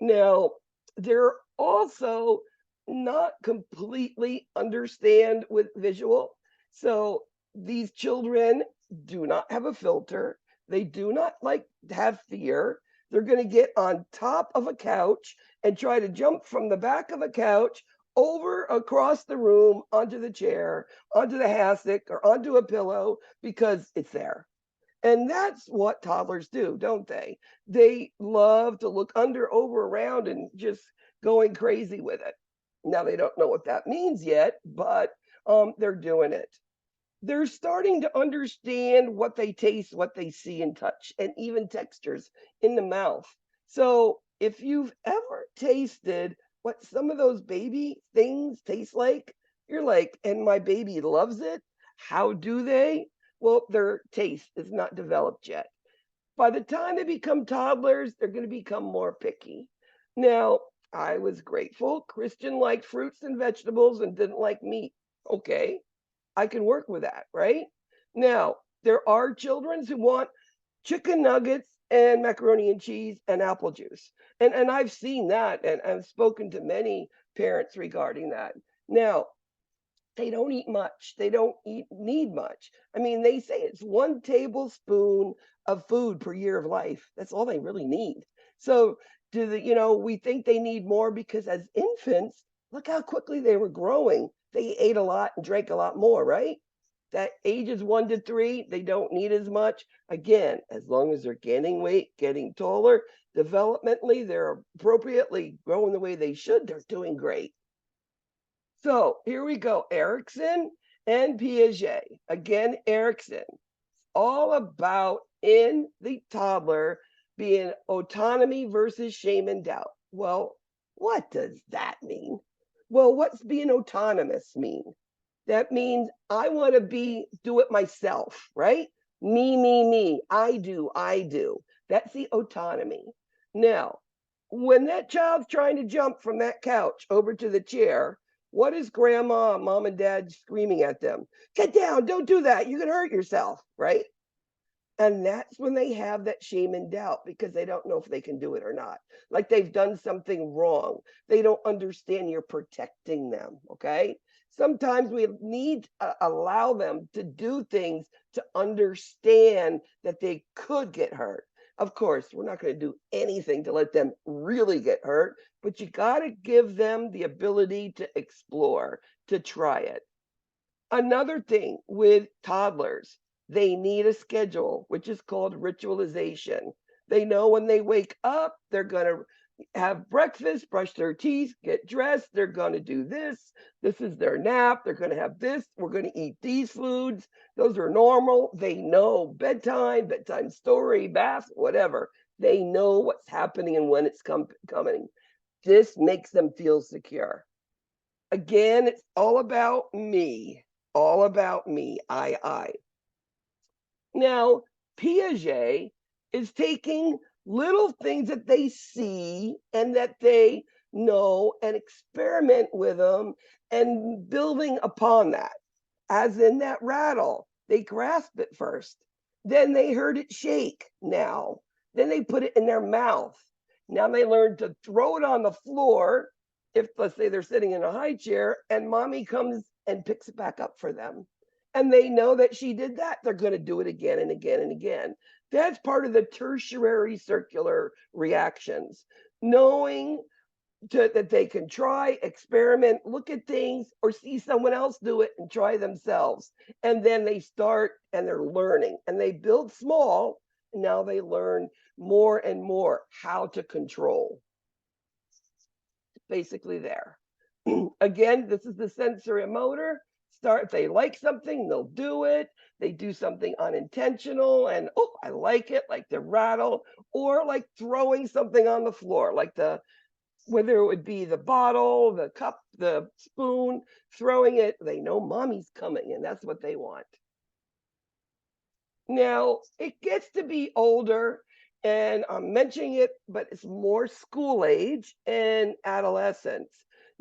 Now, they're also not completely understand with visual. So these children do not have a filter. They do not like have fear. They're going to get on top of a couch and try to jump from the back of a couch over across the room onto the chair, onto the hassock, or onto a pillow because it's there. And that's what toddlers do, don't they? They love to look under, over, around, and just going crazy with it. Now, they don't know what that means yet, but they're doing it. They're starting to understand what they taste, what they see and touch, and even textures in the mouth. So if you've ever tasted what some of those baby things taste like, you're like, and my baby loves it. How do they? Well, their taste is not developed yet. By the time they become toddlers, they're going to become more picky. Now, I was grateful. Christian liked fruits and vegetables and didn't like meat. Okay, I can work with that, right? Now, there are children who want chicken nuggets and macaroni and cheese and apple juice. And I've seen that and I've spoken to many parents regarding that. Now, they don't eat much. They don't need much. I mean, they say it's 1 tablespoon of food per year of life. That's all they really need. So we think they need more because as infants, look how quickly they were growing. They ate a lot and drank a lot more, right? That ages 1 to 3, they don't need as much. Again, as long as they're gaining weight, getting taller, developmentally, they're appropriately growing the way they should, they're doing great. So here we go, Erickson and Piaget. Again, Erickson, all about in the toddler being autonomy versus shame and doubt. Well, what does that mean? Well, what's being autonomous mean? That means I want to do it myself, right? Me. I do. That's the autonomy. Now, when that child's trying to jump from that couch over to the chair, what is grandma, mom, and dad screaming at them? Get down, don't do that. You can hurt yourself, right? And that's when they have that shame and doubt because they don't know if they can do it or not. Like they've done something wrong. They don't understand you're protecting them, okay? Sometimes we need to allow them to do things to understand that they could get hurt. Of course, we're not going to do anything to let them really get hurt, but you got to give them the ability to explore, to try it. Another thing with toddlers, they need a schedule, which is called ritualization. They know when they wake up, they're going to have breakfast, brush their teeth, get dressed. They're going to do this. This is their nap. They're going to have this. We're going to eat these foods. Those are normal. They know bedtime story, bath, whatever. They know what's happening and when it's coming. This makes them feel secure. Again, it's all about me. All about me. I. Now, Piaget is taking little things that they see and that they know and experiment with them and building upon that. As in that rattle, they grasp it first. Then they heard it shake now. Then they put it in their mouth. Now they learn to throw it on the floor. If, let's say, they're sitting in a high chair and mommy comes and picks it back up for them. and they know that she did that, they're going to do it again and again and again. That's part of the tertiary circular reactions. Knowing that they can try, experiment, look at things, or see someone else do it and try themselves. And then they start and they're learning and they build small. And now they learn more and more how to control. Basically there. Again, this is the sensory motor. Start, if they like something, they'll do it. They do something unintentional and, oh, I like it, like the rattle, or like throwing something on the floor, like whether it would be the bottle, the cup, the spoon, throwing it. They know mommy's coming and that's what they want. Now, it gets to be older, and I'm mentioning it, but it's more school age and adolescence.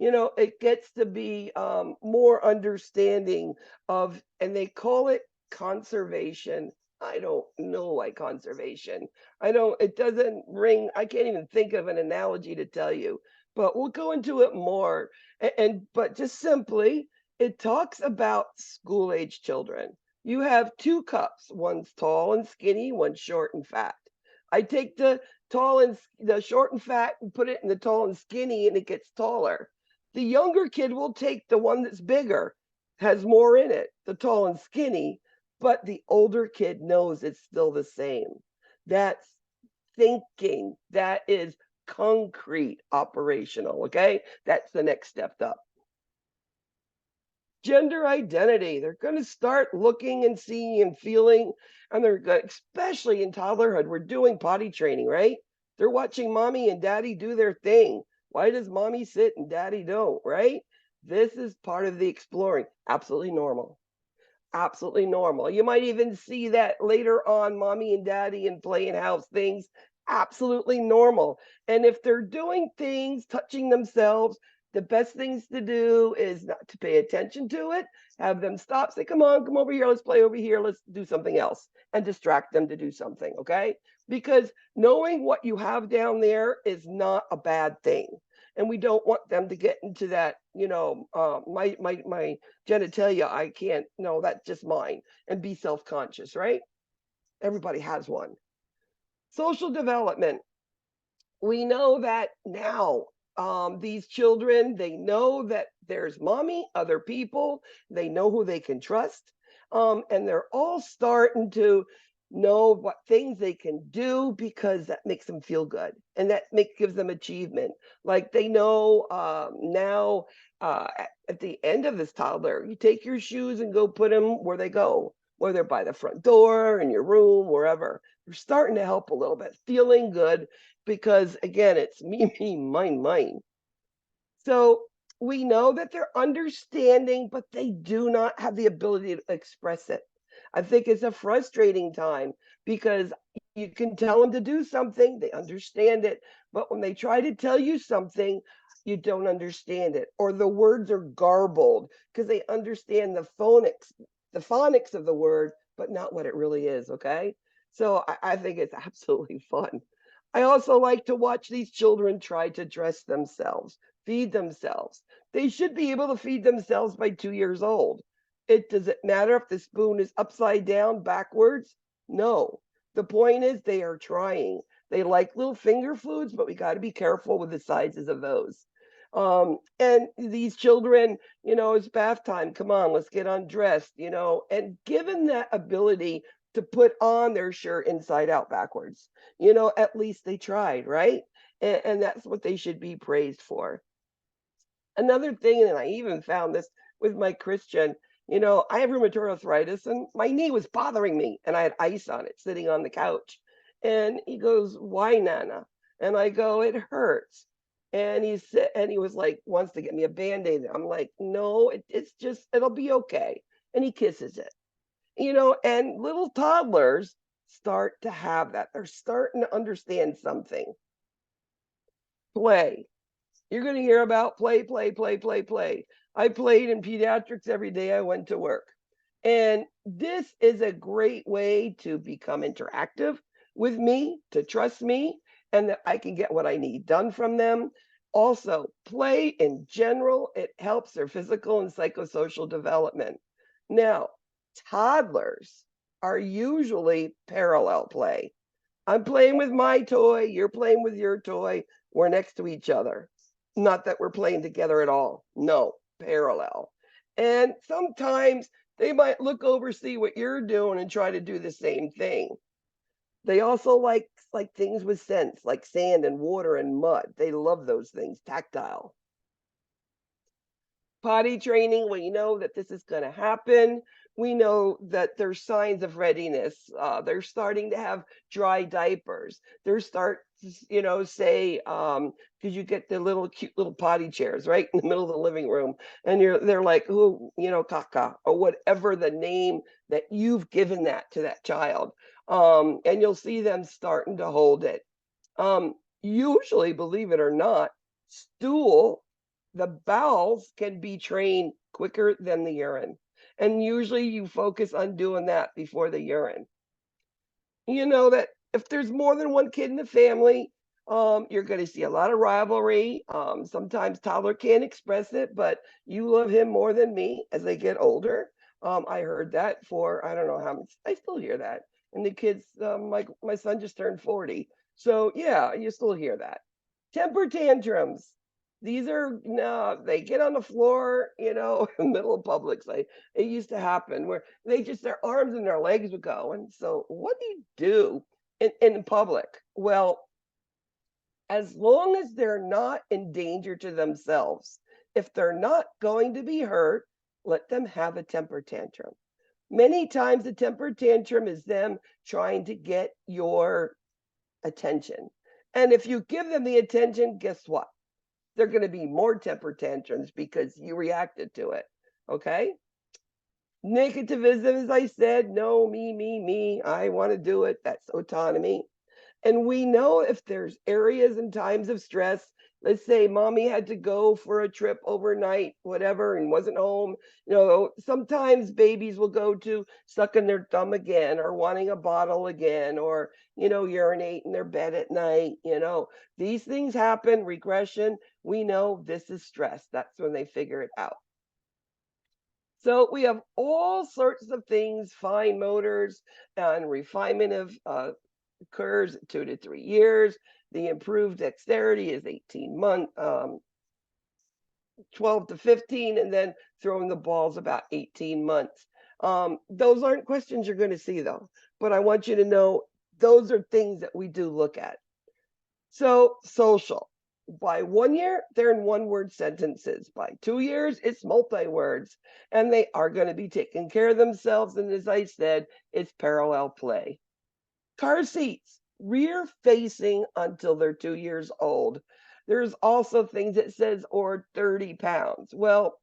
It gets to be more understanding of, and they call it conservation. I don't know why conservation. It doesn't ring, I can't even think of an analogy to tell you, but we'll go into it more. But just simply, it talks about school age children. You have two cups, one's tall and skinny, one's short and fat. I take the the short and fat and put it in the tall and skinny and it gets taller. The younger kid will take the one that's bigger, has more in it, the tall and skinny, but the older kid knows it's still the same. That's thinking. That is concrete operational, okay? That's the next step up. Gender identity. They're going to start looking and seeing and feeling, and they're going, especially in toddlerhood, we're doing potty training, right? They're watching mommy and daddy do their thing. Why does mommy sit and daddy don't, right? This is part of the exploring. Absolutely normal. Absolutely normal. You might even see that later on, mommy and daddy and playing house things. Absolutely normal. And if they're doing things, touching themselves, the best things to do is not to pay attention to it, have them stop, say, come on, come over here, let's play over here, let's do something else, and distract them to do something, okay? Because knowing what you have down there is not a bad thing. And we don't want them to get into that, my genitalia, I can't, no, that's just mine, and be self-conscious, right? Everybody has one. Social development. We know that now these children, they know that there's mommy, other people, they know who they can trust, and they're all starting to know what things they can do because that makes them feel good and that gives them achievement. Like they know now at the end of this toddler, you take your shoes and go put them where they go, whether by the front door, in your room, wherever. You're starting to help a little bit, feeling good, because again, it's me, me, mine, mine. So we know that they're understanding, but they do not have the ability to express it. I think it's a frustrating time because you can tell them to do something, they understand it, but when they try to tell you something, you don't understand it, or the words are garbled because they understand the phonics of the word, but not what it really is, okay? So I think it's absolutely fun. I also like to watch these children try to dress themselves, feed themselves. They should be able to feed themselves by 2 years old. Does it matter if the spoon is upside down, backwards? No. The point is they are trying. They like little finger foods, but we got to be careful with the sizes of those. And these children, it's bath time. Come on, let's get undressed, and given that ability to put on their shirt inside out backwards, at least they tried, right? And that's what they should be praised for. Another thing, and I even found this with my Christian, I have rheumatoid arthritis and my knee was bothering me and I had ice on it sitting on the couch. And he goes, why, Nana? And I go, it hurts. And he was like, wants to get me a Band-Aid. I'm like, no, it's just, it'll be okay. And he kisses it, and little toddlers start to have that. They're starting to understand something. Play. You're going to hear about play, play, play, play, play. I played in pediatrics every day I went to work. And this is a great way to become interactive with me, to trust me, and that I can get what I need done from them. Also, play in general, it helps their physical and psychosocial development. Now, Toddlers are usually parallel play. I'm playing with my toy, you're playing with your toy, we're next to each other. Not that we're playing together at all. No, parallel. And sometimes they might look over, see what you're doing, and try to do the same thing. They also like things with scents, like sand and water and mud. They love those things, tactile. Potty training, we know that this is going to happen. We know that there's signs of readiness. They're starting to have dry diapers. They're start, say, because you get the little cute little potty chairs right in the middle of the living room, and they're like, oh, caca, or whatever the name that you've given that to that child. And you'll see them starting to hold it. Usually, believe it or not, stool, the bowels can be trained quicker than the urine. And usually you focus on doing that before the urine. You know that if there's more than one kid in the family, you're going to see a lot of rivalry. Sometimes Toddler can't express it, but you love him more than me as they get older. I heard that for I don't know how much. I still hear that. And the kids, my son just turned 40, so yeah, you still hear that. Temper tantrums. These are no, they get on the floor, in the middle of public. Like it used to happen where they just their arms and their legs would go. And so, what do you do in public? Well, as long as they're not in danger to themselves, if they're not going to be hurt, let them have a temper tantrum. Many times, the temper tantrum is them trying to get your attention. And if you give them the attention, guess what? They're going to be more temper tantrums because you reacted to it. Okay. Negativism, as I said, no, me. I want to do it. That's autonomy. And we know if there's areas and times of stress, let's say mommy had to go for a trip overnight, whatever, and wasn't home. Sometimes babies will go to sucking their thumb again or wanting a bottle again or, urinate in their bed at night. These things happen, regression. We know this is stress. That's when they figure it out. So we have all sorts of things, fine motors and refinement of occurs at 2 to 3 years. The improved dexterity is 18 months, 12 to 15, and then throwing the balls about 18 months. Those aren't questions you're going to see though, but I want you to know those are things that we do look at. So social. By 1 year, they're in one-word sentences. By 2 years, it's multi-words, and they are going to be taking care of themselves. And as I said, it's parallel play. Car seats, rear facing until they're 2 years old. There's also things that says or 30 pounds. Well,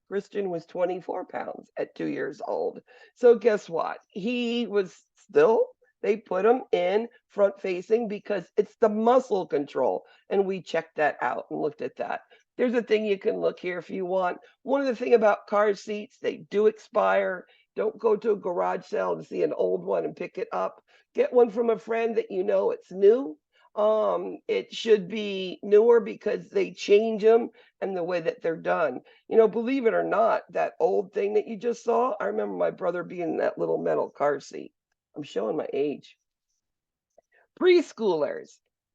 Christian was 24 pounds at 2 years old. So guess what? He was still, they put him in front facing because it's the muscle control. And we checked that out and looked at that. There's a thing you can look here if you want. One of the things about car seats, they do expire. Don't go to a garage sale to see an old one and pick it up. Get one from a friend that you know it's new. It should be newer because they change them and the way that they're done. Believe it or not, that old thing that you just saw, I remember my brother being in that little metal car seat. I'm showing my age. Preschoolers,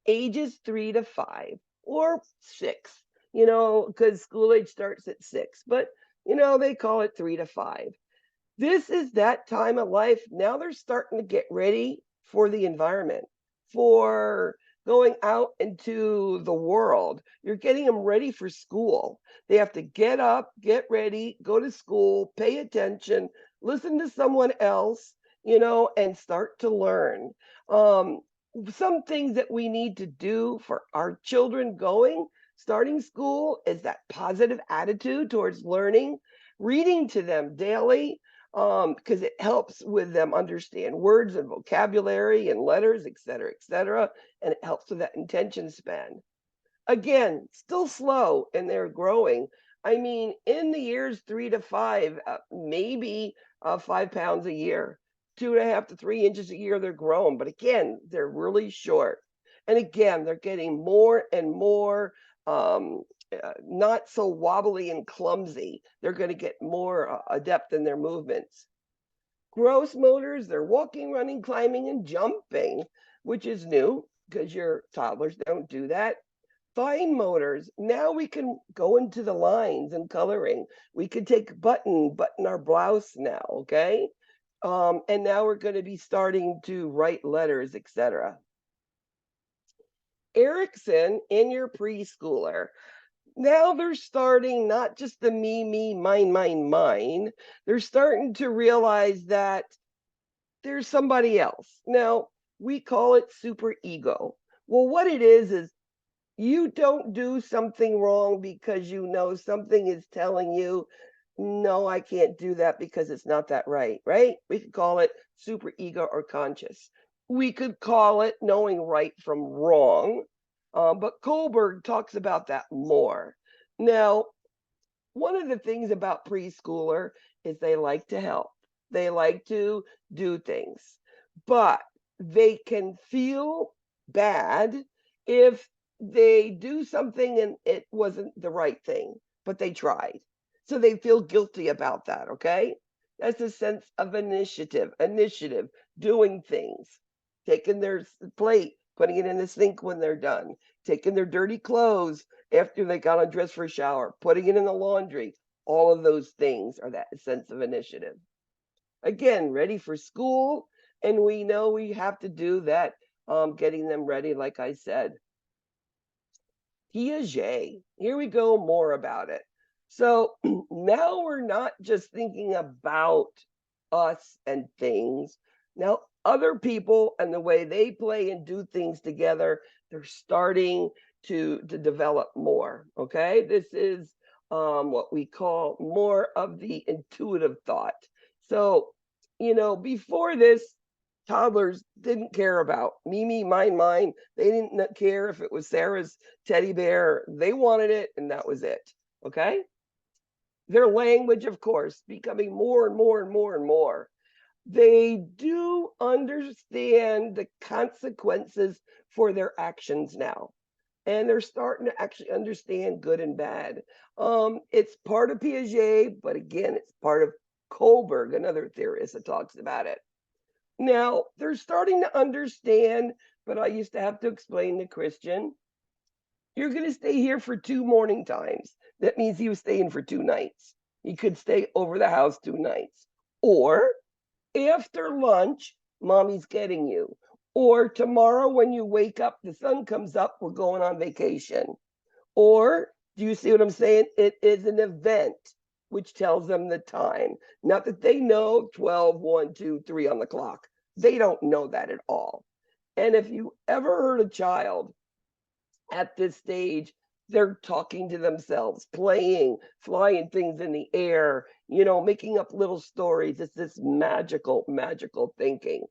ages 3 to 5 or 6, because school age starts at 6, but they call it 3 to 5. This is that time of life. Now they're starting to get ready for the environment, for going out into the world. You're getting them ready for school. They have to get up, get ready, go to school, pay attention, listen to someone else, and start to learn. Some things that we need to do for our children starting school is that positive attitude towards learning, reading to them daily, because it helps with them understand words and vocabulary and letters, et cetera, and it helps with that attention span. Again, still slow and they're growing. I mean, in the years 3 to 5, maybe 5 pounds a year, 2.5 to 3 inches a year, they're growing. But again, they're really short. And again, they're getting more and more not so wobbly and clumsy. They're going to get more adept in their movements. Gross motors, they're walking, running, climbing, and jumping, which is new because your toddlers don't do that. Fine motors, now we can go into the lines and coloring. We could take button our blouse now, okay? And now we're going to be starting to write letters, etc. Erickson in your preschooler. Now they're starting not just the me, mine. They're starting to realize that there's somebody else. Now, we call it super ego. Well, what it is you don't do something wrong because you know something is telling you, no, I can't do that because it's not that right, right? We could call it super ego or conscious. We could call it knowing right from wrong. But Kohlberg talks about that more. Now, one of the things about preschooler is they like to help. They like to do things, but they can feel bad if they do something and it wasn't the right thing, but they tried. So they feel guilty about that, okay? That's a sense of initiative, doing things, taking their plate, putting it in the sink when they're done, taking their dirty clothes after they got undressed for a shower, putting it in the laundry. All of those things are that sense of initiative. Again, ready for school. And we know we have to do that, getting them ready, like I said. Piaget, here we go, more about it. So now we're not just thinking about us and things. Now, other people and the way they play and do things together, they're starting to develop more. Okay, this is what we call more of the intuitive thought. So, before this, toddlers didn't care about me, mine. They didn't care if it was Sarah's teddy bear. They wanted it, and that was it. Okay. Their language, of course, becoming more and more. They do understand the consequences for their actions now. And they're starting to actually understand good and bad. It's part of Piaget, but again, it's part of Kohlberg, another theorist that talks about it. Now, they're starting to understand, but I used to have to explain to Christian, you're going to stay here for 2 morning times. That means he was staying for 2 nights. He could stay over the house 2 nights. Or after lunch, mommy's getting you. Or tomorrow when you wake up, the sun comes up, we're going on vacation. Or, do you see what I'm saying? It is an event which tells them the time. Not that they know 12, 1, 2, 3 on the clock. They don't know that at all. And if you ever heard a child at this stage, they're talking to themselves, playing, flying things in the air, making up little stories. It's this magical thinking.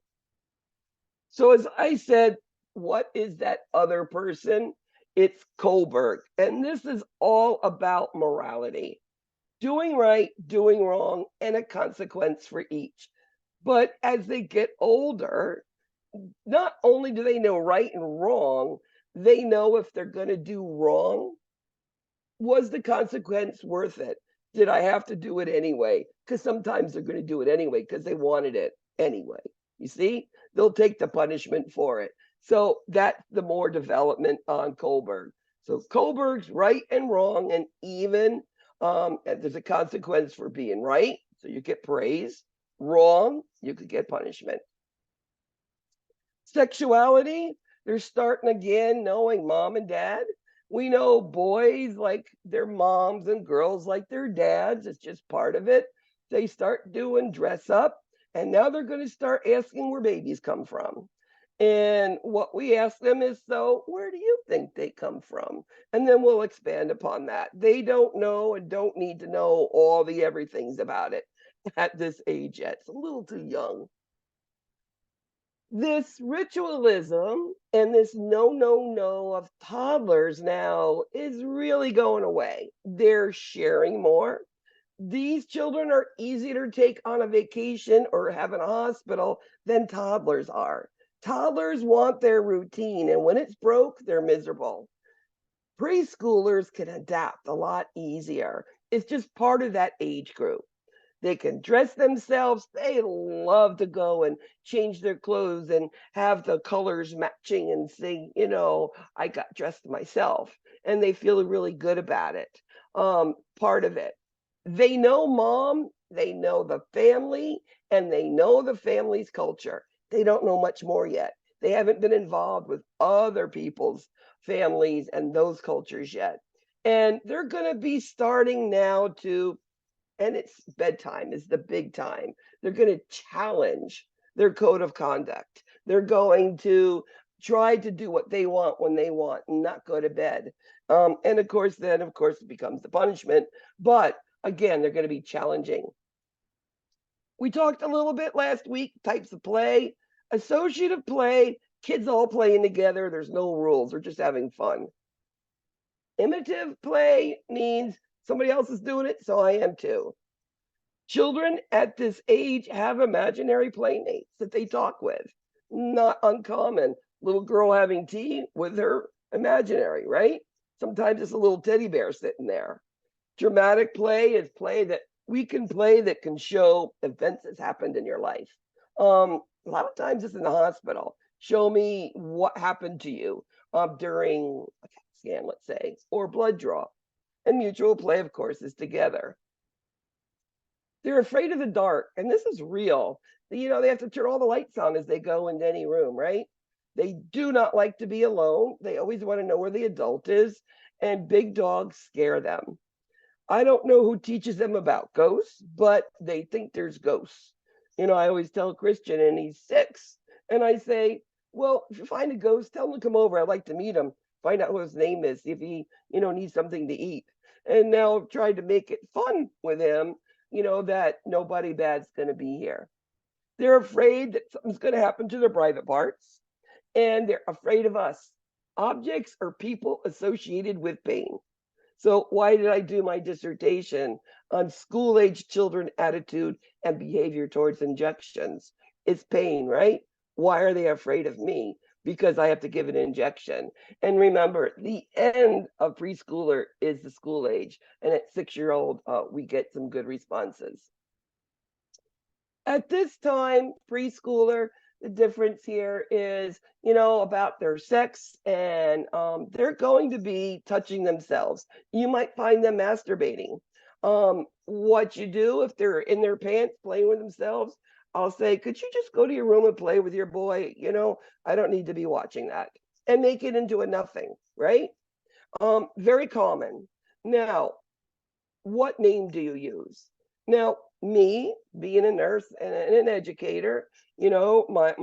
So as I said, what is that other person? It's Kohlberg. And this is all about morality. Doing right, doing wrong, and a consequence for each. But as they get older, not only do they know right and wrong, they know if they're going to do wrong, was the consequence worth it? Did I have to do it anyway? Because sometimes they're going to do it anyway because they wanted it anyway. You see, they'll take the punishment for it. So that's the more development on Kohlberg. So Kohlberg's right and wrong, and even and there's a consequence for being right. So you get praise. Wrong, you could get punishment. Sexuality, they're starting again knowing mom and dad. We know boys like their moms and girls like their dads. It's just part of it. They start doing dress up, and now they're going to start asking where babies come from. And what we ask them is, so where do you think they come from? And then we'll expand upon that. They don't know and don't need to know all the everythings about it at this age yet. It's a little too young. This ritualism and this no of toddlers now is really going away. They're sharing more. These children are easier to take on a vacation or have in a hospital than toddlers are. Toddlers want their routine, and when it's broke, they're miserable. Preschoolers can adapt a lot easier. It's just part of that age group. They can dress themselves. They love to go and change their clothes and have the colors matching and say, I got dressed myself. And they feel really good about it. Part of it. They know mom, they know the family, and they know the family's culture. They don't know much more yet. They haven't been involved with other people's families and those cultures yet. And they're going to be starting now to, and it's bedtime is the big time. They're going to challenge their code of conduct. They're going to try to do what they want when they want and not go to bed. And of course, then, of course, it becomes the punishment. But again, they're going to be challenging. We talked a little bit last week, types of play, associative play, kids all playing together. There's no rules. They're just having fun. Imitative play means somebody else is doing it, so I am too. Children at this age have imaginary playmates that they talk with. Not uncommon. Little girl having tea with her imaginary, right? Sometimes it's a little teddy bear sitting there. Dramatic play is play that we can play that can show events that's happened in your life. A lot of times it's in the hospital. Show me what happened to you during a CAT scan, let's say, or blood draw. And mutual play, of course, is together. They're afraid of the dark, and this is real. They have to turn all the lights on as they go into any room, right? They do not like to be alone. They always want to know where the adult is, and big dogs scare them. I don't know who teaches them about ghosts, but they think there's ghosts. I always tell Christian, and he's 6, and I say, well, if you find a ghost, tell him to come over. I'd like to meet him, find out what his name is, see if he, needs something to eat. And now I've tried to make it fun with him, that nobody bad's going to be here. They're afraid that something's going to happen to their private parts, and they're afraid of us, objects or people associated with pain. So why did I do my dissertation on school-age children attitude and behavior towards injections? It's pain, right? Why are they afraid of me? Because I have to give an injection. And remember, the end of preschooler is the school age. And at 6-year-old, we get some good responses. At this time, preschooler, the difference here is, about their sex, and they're going to be touching themselves. You might find them masturbating. What you do if they're in their pants playing with themselves, I'll say, could you just go to your room and play with your boy? I don't need to be watching that. And make it into a nothing, right? Very common. Now, what name do you use? Now, me being a nurse and an educator, my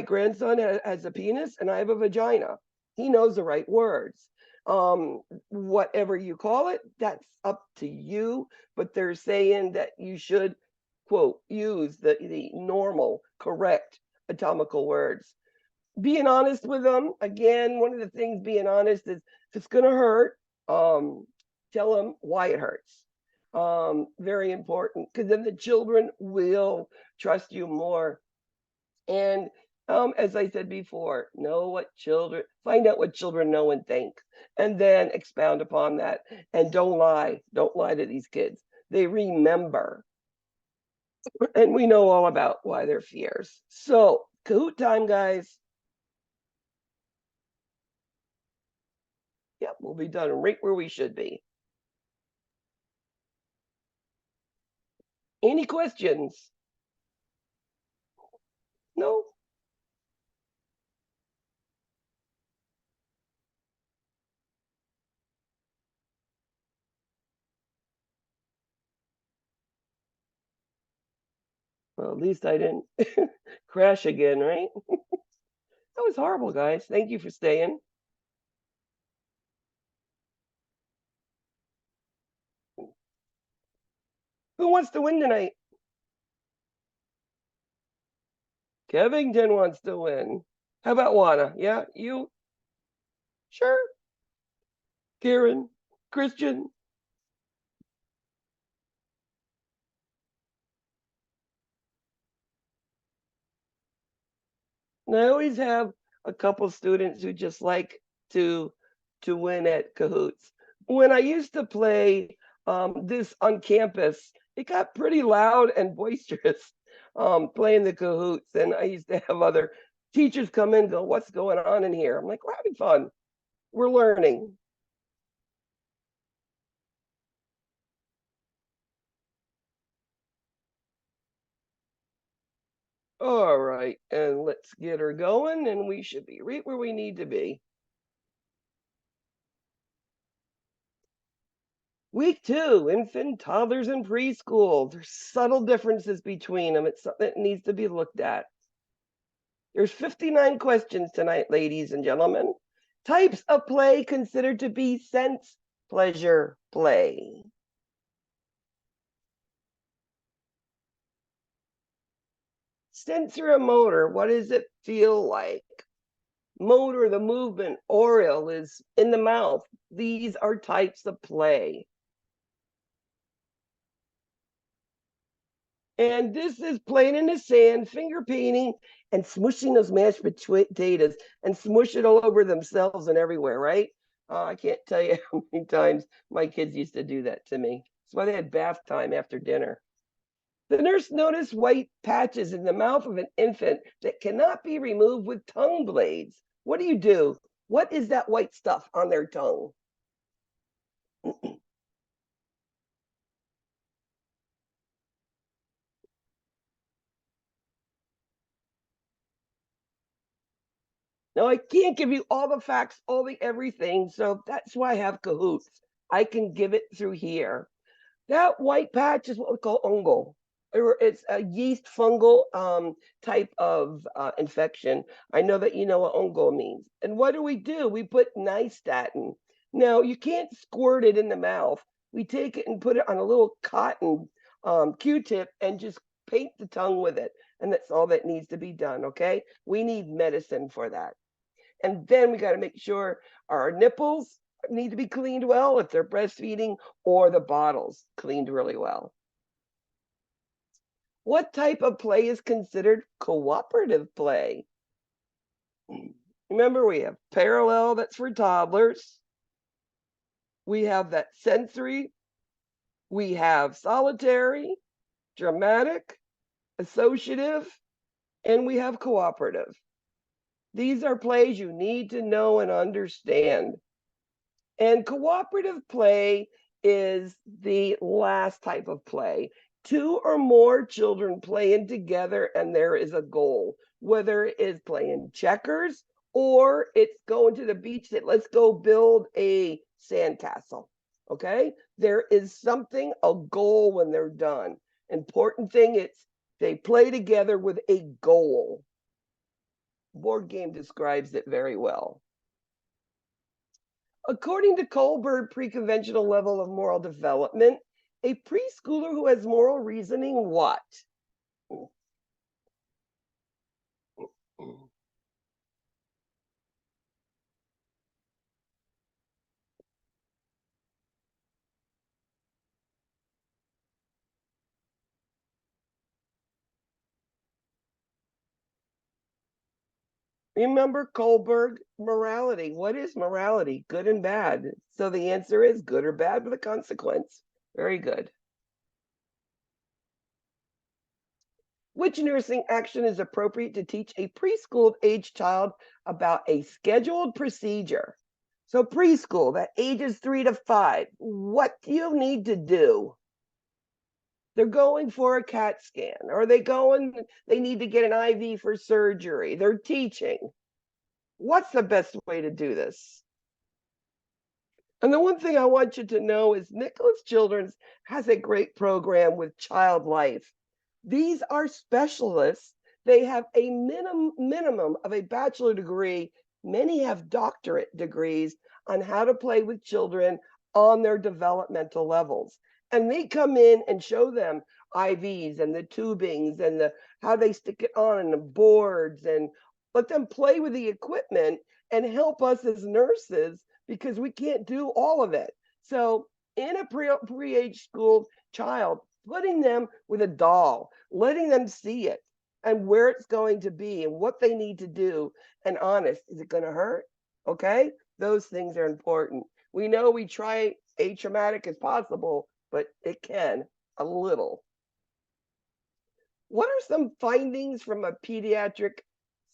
grandson has a penis and I have a vagina. He knows the right words. Whatever you call it, that's up to you. But they're saying that you should, quote, use the normal, correct atomical words. Being honest with them, again, one of the things being honest is if it's going to hurt, tell them why it hurts. Very important, because then the children will trust you more. And as I said before, find out what children know and think, and then expound upon that. And don't lie to these kids. They remember. And we know all about why they're fears. So, Kahoot time, guys. Yep, we'll be done right where we should be. Any questions? No? Well, at least I didn't crash again, right? That was horrible, guys. Thank you for staying. Who wants to win tonight? Kevington wants to win. How about Juana? Yeah, you? Sure. Karen? Christian? And I always have a couple students who just like to win at Kahoots. When I used to play this on campus It got pretty loud and boisterous, playing the cahoots. And I used to have other teachers come in and go, "What's going on in here?" I'm like, "We're having fun. We're learning." All right, and let's get her going, and we should be right where we need to be. Week 2, infant, toddlers, and preschool. There's subtle differences between them. It's something that needs to be looked at. There's 59 questions tonight, ladies and gentlemen. Types of play considered to be sense pleasure play. Sensorimotor, what does it feel like? Motor, the movement. Oral is in the mouth. These are types of play. And this is playing in the sand, finger painting, and smushing those mashed potatoes and smush it all over themselves and everywhere, right? I can't tell you how many times my kids used to do that to me. That's why they had bath time after dinner. The nurse noticed white patches in the mouth of an infant that cannot be removed with tongue blades. What do you do? What is that white stuff on their tongue? Now, I can't give you all the facts, all the everything, so that's why I have cahoots. I can give it through here. That white patch is what we call ungle. It's a yeast fungal type of infection. I know that you know what ungle means. And what do? We put nystatin. Now, you can't squirt it in the mouth. We take it and put it on a little cotton Q-tip and just paint the tongue with it. And that's all that needs to be done, okay? We need medicine for that. And then we got to make sure our nipples need to be cleaned well if they're breastfeeding, or the bottles cleaned really well. What type of play is considered cooperative play? Remember, we have parallel, that's for toddlers. We have that sensory. We have solitary, dramatic, associative, and we have cooperative. These are plays you need to know and understand. And cooperative play is the last type of play. Two or more children playing together and there is a goal, whether it is playing checkers or it's going to the beach that let's go build a sandcastle. Okay? There is something, a goal when they're done. Important thing, it's they play together with a goal. Board game describes it very well. According to Kohlberg pre-conventional level of moral development, a preschooler who has moral reasoning, what? Remember Kohlberg morality. What is morality? Good and bad. So the answer is good or bad with a consequence. Very good. Which nursing action is appropriate to teach a preschool age child about a scheduled procedure? So preschool, that ages 3 to 5, what do you need to do? They're going for a CAT scan, or they need to get an IV for surgery. They're teaching. What's the best way to do this? And the one thing I want you to know is Nicholas Children's has a great program with Child Life. These are specialists. They have a minimum of a bachelor degree. Many have doctorate degrees on how to play with children on their developmental levels. And they come in and show them IVs and the tubings and how they stick it on and the boards, and let them play with the equipment and help us as nurses, because we can't do all of it. So in a pre-age school child, putting them with a doll, letting them see it and where it's going to be and what they need to do. And honest, is it going to hurt? Okay, those things are important. We know we try atraumatic as possible, but it can a little. What are some findings from a pediatric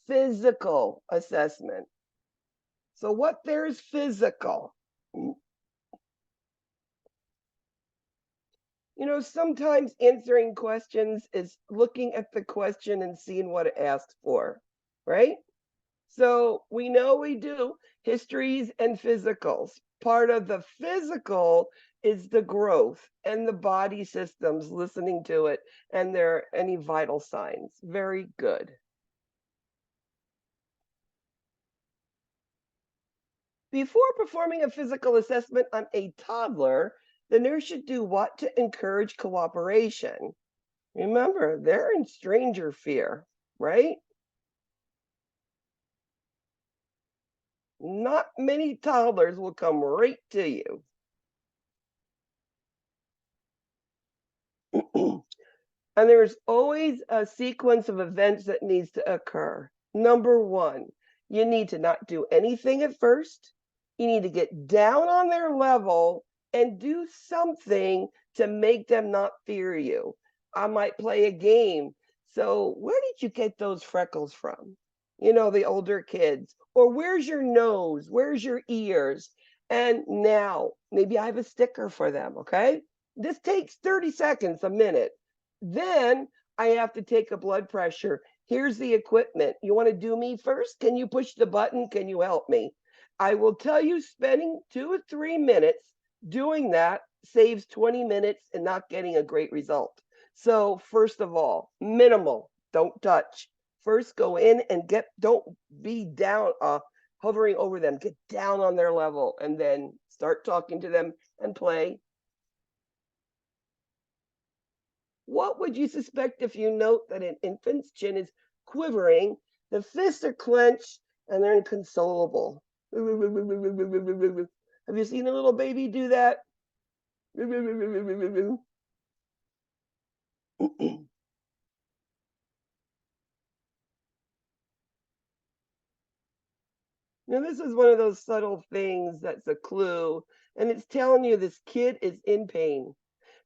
physical assessment? So what there's physical? Sometimes answering questions is looking at the question and seeing what it asks for, right? So we know we do histories and physicals. Part of the physical is the growth and the body systems listening to it and there any vital signs. Very good. Before performing a physical assessment on a toddler, the nurse should do what to encourage cooperation? Remember, they're in stranger fear, right? Not many toddlers will come right to you. And there's always a sequence of events that needs to occur. Number one, you need to not do anything at first. You need to get down on their level and do something to make them not fear you. I might play a game. So, where did you get those freckles from? The older kids. Or where's your nose? Where's your ears? And now, maybe I have a sticker for them, okay? This takes 30 seconds, a minute. Then I have to take a blood pressure. Here's the equipment. You want to do me first? Can you push the button? Can you help me? I will tell you, spending 2 or 3 minutes doing that saves 20 minutes and not getting a great result. So first of all, minimal, don't touch. First go in and don't be down, hovering over them, get down on their level and then start talking to them and play. What would you suspect if you note that an infant's chin is quivering, the fists are clenched, and they're inconsolable? Have you seen a little baby do that? Now, this is one of those subtle things that's a clue, and it's telling you this kid is in pain,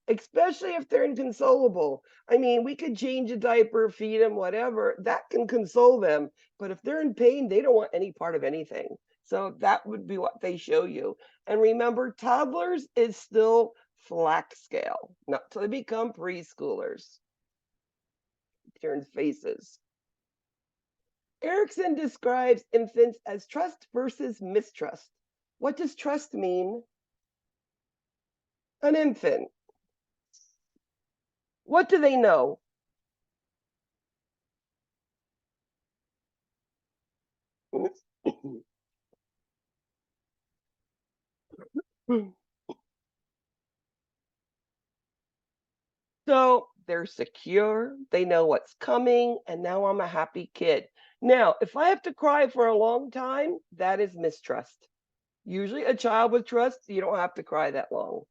especially if they're inconsolable. I mean, we could change a diaper, feed them, whatever. That can console them. But if they're in pain, they don't want any part of anything. So that would be what they show you. And remember, toddlers is still flax scale, not till they become preschoolers. Turns faces. Erickson describes infants as trust versus mistrust. What does trust mean? An infant. What do they know? So they're secure, they know what's coming, and now I'm a happy kid. Now, if I have to cry for a long time, that is mistrust. Usually, a child with trust, you don't have to cry that long.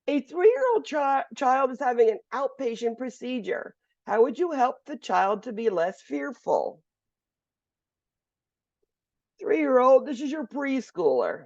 A 3-year-old child is having an outpatient procedure. How would you help the child to be less fearful? 3-year-old, this is your preschooler.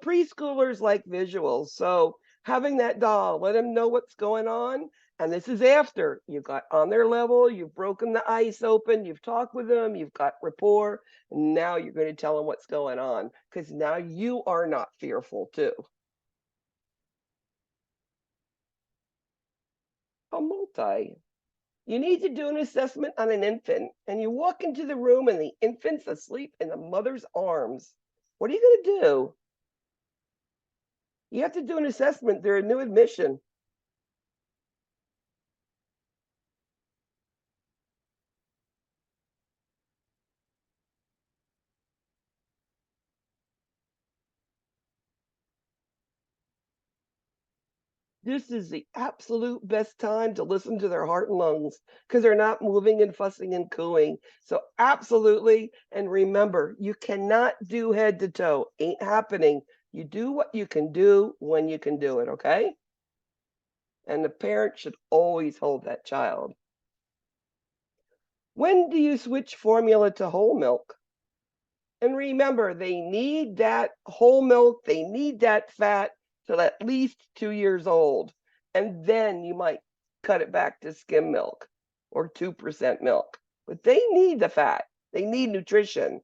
Preschoolers like visuals. So having that doll, let them know what's going on. And this is after you've got on their level, you've broken the ice open, you've talked with them, you've got rapport. And now you're going to tell them what's going on because now you are not fearful too. A multi. You need to do an assessment on an infant, and you walk into the room and the infant's asleep in the mother's arms. What are you going to do? You have to do an assessment. They're a new admission. This is the absolute best time to listen to their heart and lungs because they're not moving and fussing and cooing. So, absolutely. And remember, you cannot do head to toe. Ain't happening. You do what you can do when you can do it, okay? And the parent should always hold that child. When do you switch formula to whole milk? And remember, they need that whole milk, they need that fat till at least 2 years old. And then you might cut it back to skim milk or 2% milk. But they need the fat, they need nutrition.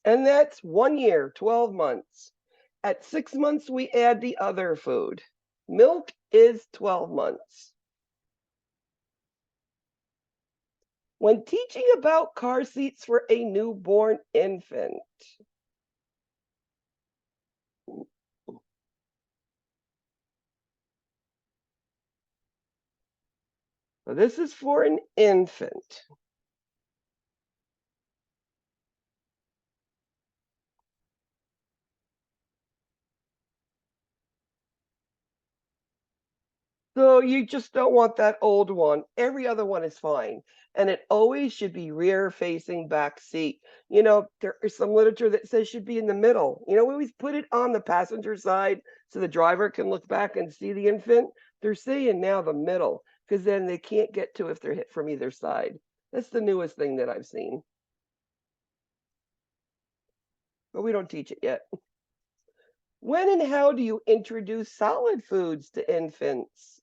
And that's 1 year, 12 months. At 6 months, we add the other food. Milk is 12 months. When teaching about car seats for a newborn infant, so this is for an infant. So you just don't want that old one. Every other one is fine. And it always should be rear facing back seat. There is some literature that says should be in the middle. We always put it on the passenger side so the driver can look back and see the infant. They're saying now the middle because then they can't get to if they're hit from either side. That's the newest thing that I've seen. But we don't teach it yet. When and how do you introduce solid foods to infants?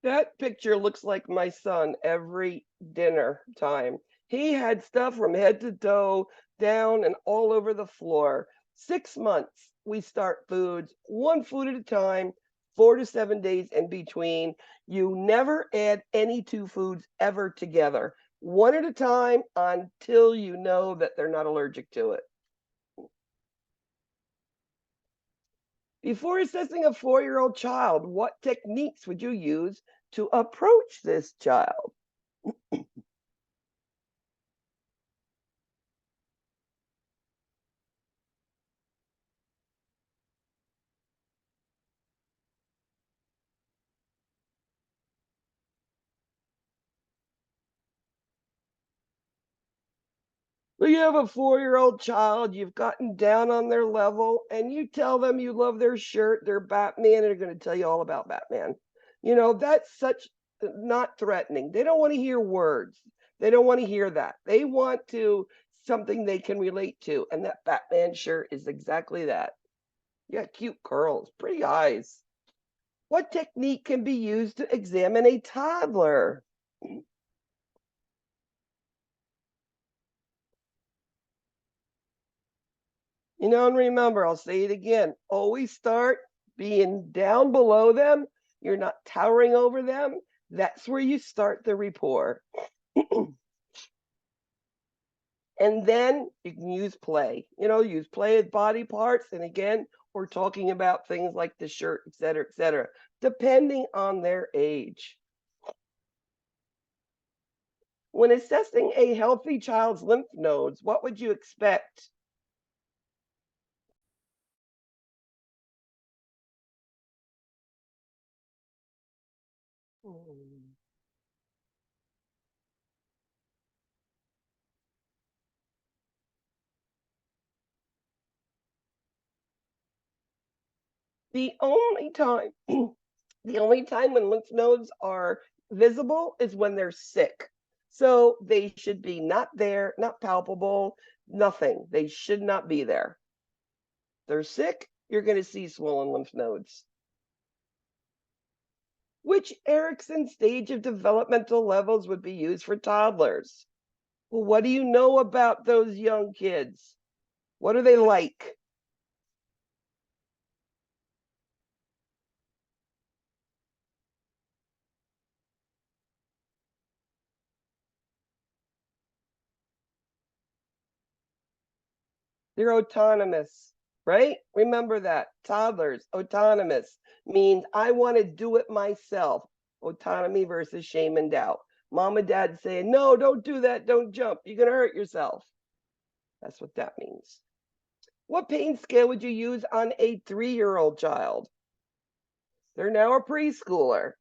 That picture looks like my son every dinner time. He had stuff from head to toe, down and all over the floor. 6 months, we start foods, one food at a time, 4 to 7 days in between. You never add any two foods ever together, one at a time until you know that they're not allergic to it. Before assessing a 4-year-old child, what techniques would you use to approach this child? So you have a 4-year-old child, you've gotten down on their level, and you tell them you love their shirt, they're Batman, and they're going to tell you all about Batman. That's such not threatening. They don't want to hear words. They don't want to hear that. They want to something they can relate to, and that Batman shirt is exactly that. Yeah, cute curls, pretty eyes. What technique can be used to examine a toddler? And remember, I'll say it again, always start being down below them. You're not towering over them. That's where you start the rapport. And then you can use play. Use play with body parts. And again, we're talking about things like the shirt, et cetera, depending on their age. When assessing a healthy child's lymph nodes, what would you expect? Hmm. The only time the only time when lymph nodes are visible is when they're sick. So they should be not there, not palpable, nothing. They should not be there. They're sick, you're going to see swollen lymph nodes. Which Erickson stage of developmental levels would be used for toddlers? Well, what do you know about those young kids? What are they like? They're autonomous, right? Remember that. Toddlers, autonomous means I want to do it myself. Autonomy versus shame and doubt. Mom and dad saying, no, don't do that. Don't jump. You're going to hurt yourself. That's what that means. What pain scale would you use on a 3-year-old child? They're now a preschooler.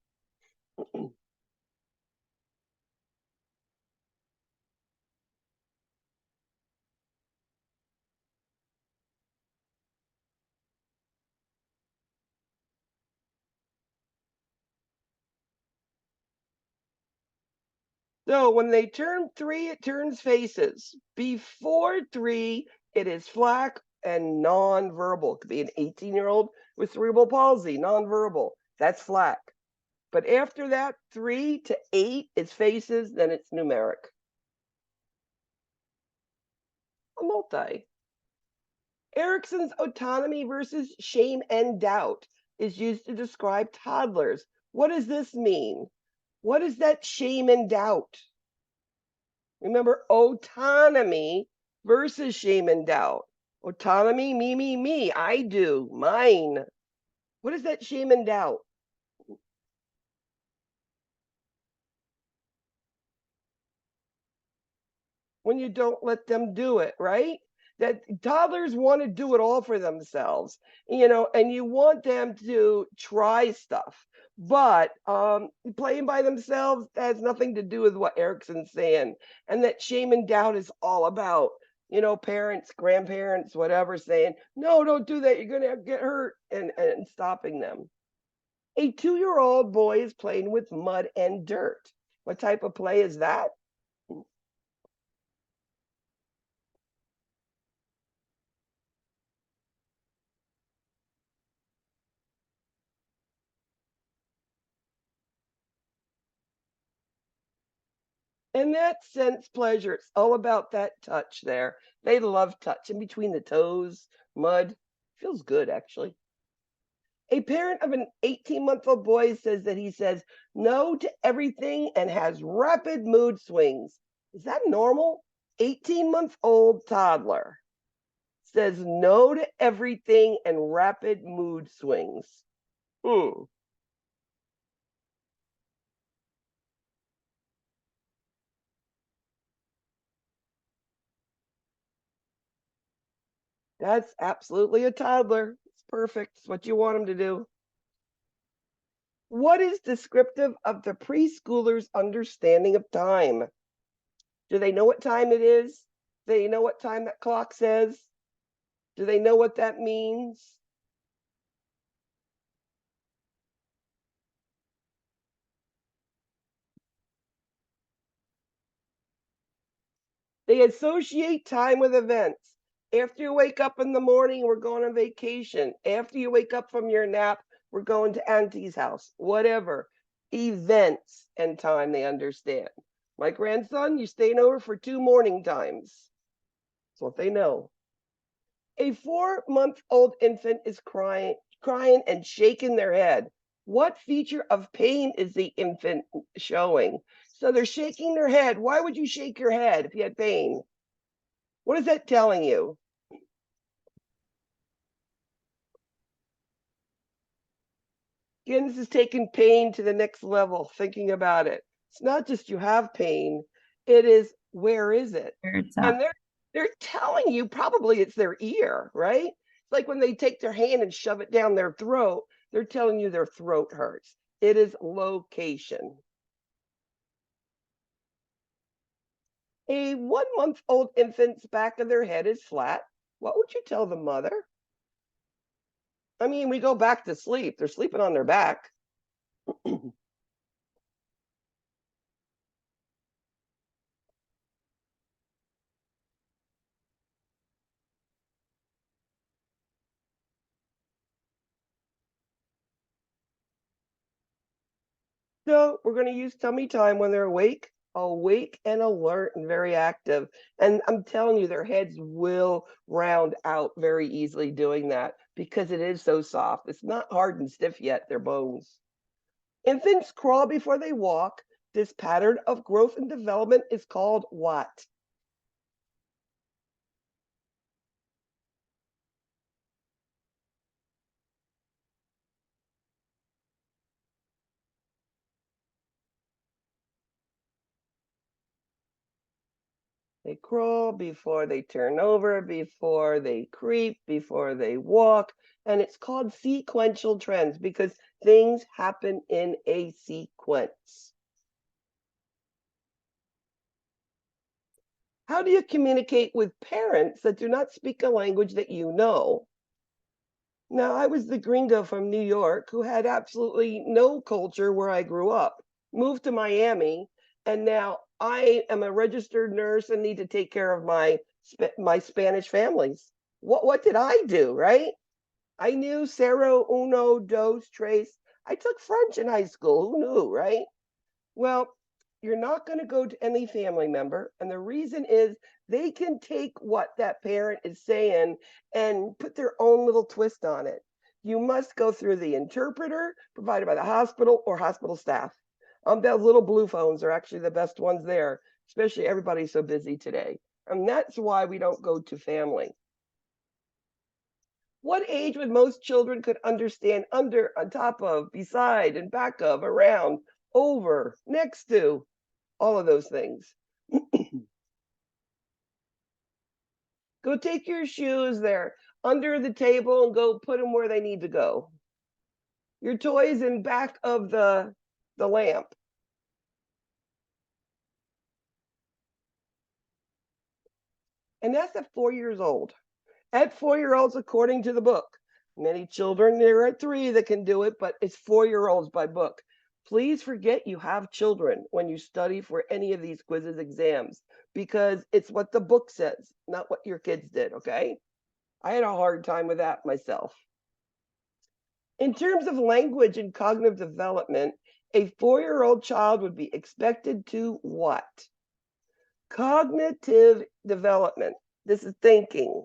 So when they turn 3, it turns faces. Before 3, it is flack and nonverbal. It could be an 18-year-old with cerebral palsy, nonverbal. That's flack. But after that, 3 to 8 is faces, then it's numeric. A multi. Erickson's autonomy versus shame and doubt is used to describe toddlers. What does this mean? What is that shame and doubt? Remember, autonomy versus shame and doubt. Autonomy, me, I do, mine. What is that shame and doubt? When you don't let them do it, right? That toddlers want to do it all for themselves, and you want them to try stuff. But playing by themselves has nothing to do with what Erickson's saying. And that shame and doubt is all about, parents, grandparents, whatever, saying, no, don't do that. You're going to get hurt, and stopping them. A 2-year-old boy is playing with mud and dirt. What type of play is that? And that sense pleasure, it's all about that touch there. They love touch in between the toes, mud. Feels good, actually. A parent of an 18-month-old boy says that he says no to everything and has rapid mood swings. Is that normal? 18-month-old toddler says no to everything and rapid mood swings. Hmm. That's absolutely a toddler. It's perfect. It's what you want them to do. What is descriptive of the preschooler's understanding of time? Do they know what time it is? Do they know what time that clock says? Do they know what that means? They associate time with events. After you wake up in the morning, we're going on vacation. After you wake up from your nap, we're going to Auntie's house. Whatever. Events and time they understand. My grandson, you're staying over for 2 morning times. That's what they know. A 4-month-old infant is crying and shaking their head. What feature of pain is the infant showing? So they're shaking their head. Why would you shake your head if you had pain? What is that telling you? Again, this is taking pain to the next level, thinking about it. It's not just you have pain, it is where is it? And they're telling you probably it's their ear, right? It's like when they take their hand and shove it down their throat, they're telling you their throat hurts. It is location. A 1-month-old infant's back of their head is flat. What would you tell the mother? I mean, we go back to sleep. They're sleeping on their back. So we're going to use tummy time when they're awake and alert and very active. And I'm telling you, their heads will round out very easily doing that because it is so soft. It's not hard and stiff yet, their bones. Infants crawl before they walk. This pattern of growth and development is called what? They crawl before they turn over, before they creep, before they walk. And it's called sequential trends because things happen in a sequence. How do you communicate with parents that do not speak a language that you know? Now, I was the gringo from New York who had absolutely no culture where I grew up, moved to Miami, and now I am a registered nurse and need to take care of my Spanish families. What did I do, right? I knew cero, uno, dos, tres. I took French in high school. Who knew, right? Well, you're not going to go to any family member. And the reason is they can take what that parent is saying and put their own little twist on it. You must go through the interpreter provided by the hospital or hospital staff. Those little blue phones are actually the best ones there, especially everybody's so busy today. And that's why we don't go to family. What age would most children could understand under, on top of, beside, and back of, around, over, next to, all of those things? Go take your shoes there under the table and go put them where they need to go. Your toys in back of the lamp. And that's at 4 years old. At 4 year olds, according to the book. Many children, there are 3 that can do it, but it's 4 year olds by book. Please forget you have children when you study for any of these quizzes, exams, because it's what the book says, not what your kids did, okay? I had a hard time with that myself. In terms of language and cognitive development, a 4 year old child would be expected to what? Cognitive development. This is thinking.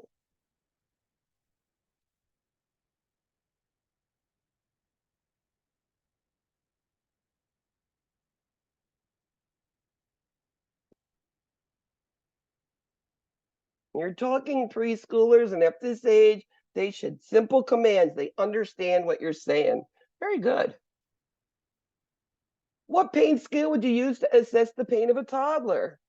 You're talking preschoolers, and at this age, they should simple commands. They understand what you're saying. Very good. What pain scale would you use to assess the pain of a toddler?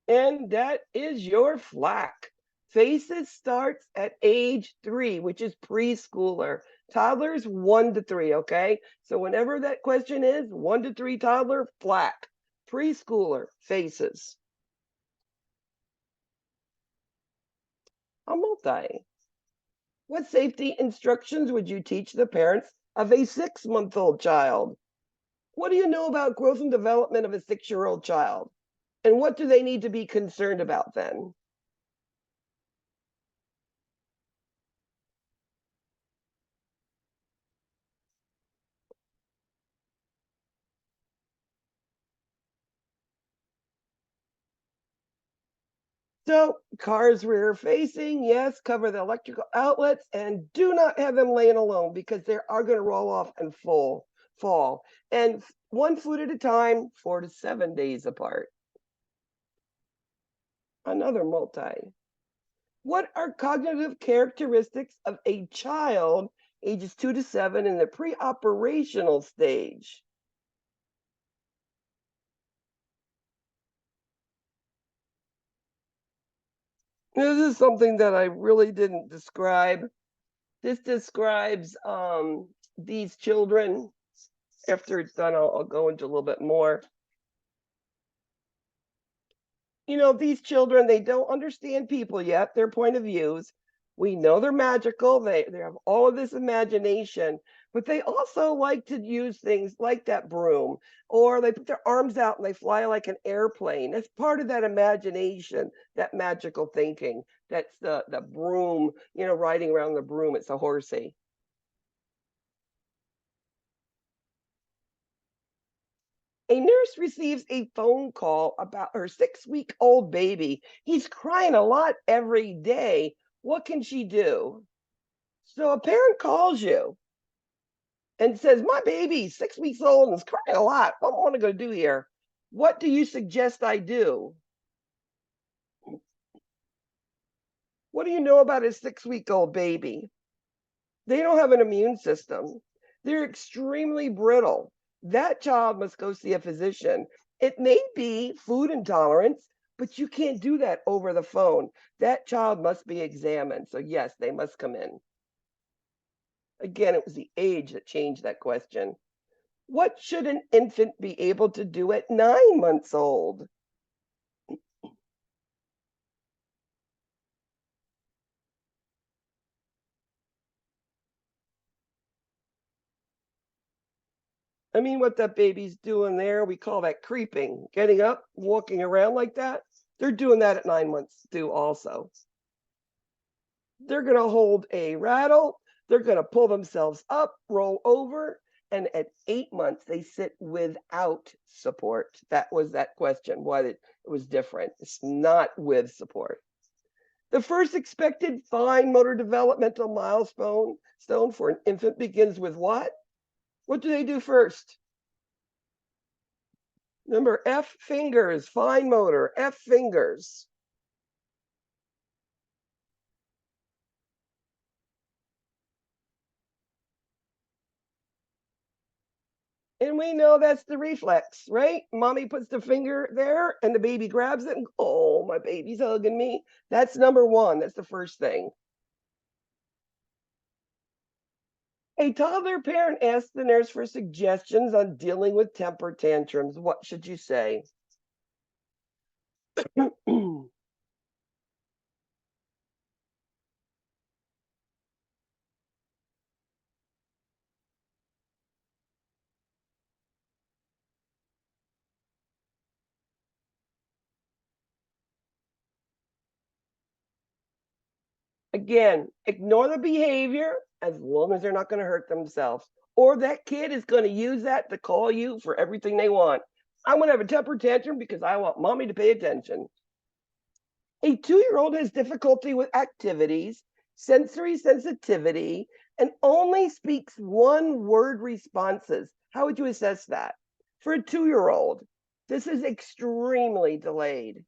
And that is your flack. FACES starts at age 3, which is preschooler. Toddlers 1 to 3, okay? So whenever that question is 1 to 3 toddler, flack. Preschooler, FACES. A multi. What safety instructions would you teach the parents of a 6-month-old child? What do you know about growth and development of a 6-year-old child? And what do they need to be concerned about then? So, cars rear facing, yes, cover the electrical outlets, and do not have them laying alone because they are going to roll off and fall. And 1 foot at a time, 4 to 7 days apart. Another multi. What are cognitive characteristics of a child ages 2 to 7 in the pre-operational stage? This is something that I really didn't describe. This describes these children. After it's done, I'll go into a little bit more. You know, these children, they don't understand people yet, their point of views. We know they're magical. They have all of this imagination, but they also like to use things like that broom, or they put their arms out and they fly like an airplane. It's part of that imagination, that magical thinking. That's the broom, you know, riding around the broom. It's a horsey. A nurse receives a phone call about her 6-week-old baby. He's crying a lot every day. What can she do? So a parent calls you and says, my baby's 6 weeks old and is crying a lot. What am I going to do here? What do you suggest I do? What do you know about a 6-week-old baby? They don't have an immune system. They're extremely brittle. That child must go see a physician. It may be food intolerance, but you can't do that over the phone. That child must be examined. So, yes, they must come in. Again, it was the age that changed that question. What should an infant be able to do at 9 months old? I mean, what that baby's doing there, we call that creeping, getting up, walking around like that. They're doing that at 9 months too, also. They're going to hold a rattle. They're going to pull themselves up, roll over. And at 8 months, they sit without support. That was that question, why it was different. It's not with support. The first expected fine motor developmental milestone for an infant begins with what? What do they do first? Remember, F fingers, fine motor, F fingers. And we know that's the reflex, right? Mommy puts the finger there and the baby grabs it and, oh, my baby's hugging me. That's number one. That's the first thing. A toddler parent asked the nurse for suggestions on dealing with temper tantrums. What should you say? Again, ignore the behavior as long as they're not going to hurt themselves. Or that kid is going to use that to call you for everything they want. I'm going to have a temper tantrum because I want mommy to pay attention. A 2-year-old has difficulty with activities, sensory sensitivity, and only speaks one-word responses. How would you assess that? For a 2-year-old, this is extremely delayed.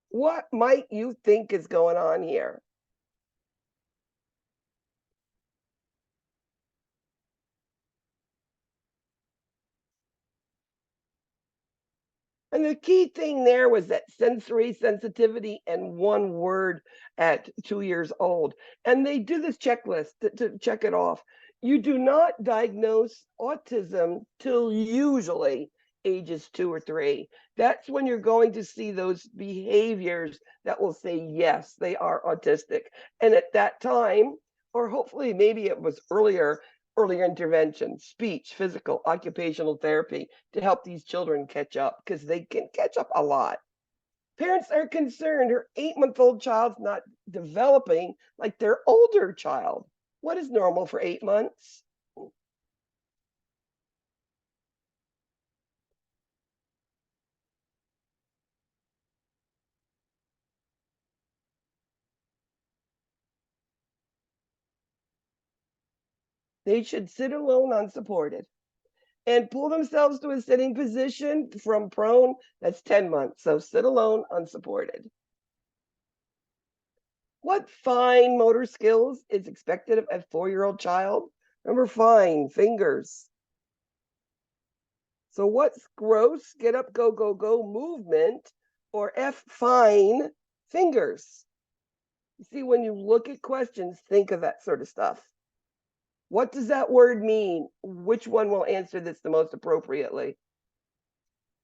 What might you think is going on here? And the key thing there was that sensory sensitivity and one word at 2 years old. And they do this checklist to check it off. You do not diagnose autism till usually ages 2 or 3. That's when you're going to see those behaviors that will say, yes, they are autistic. And at that time, or hopefully maybe it was earlier intervention, speech, physical, occupational therapy to help these children catch up because they can catch up a lot. Parents are concerned her 8-month-old child's not developing like their older child. What is normal for 8 months? They should sit alone unsupported and pull themselves to a sitting position from prone. That's 10 months. So sit alone unsupported. What fine motor skills is expected of a 4-year-old child? Remember, fine, fingers. So what's gross, get up, go, go, go movement, or F fine, fingers? You see, when you look at questions, think of that sort of stuff. What does that word mean? Which one will answer this the most appropriately?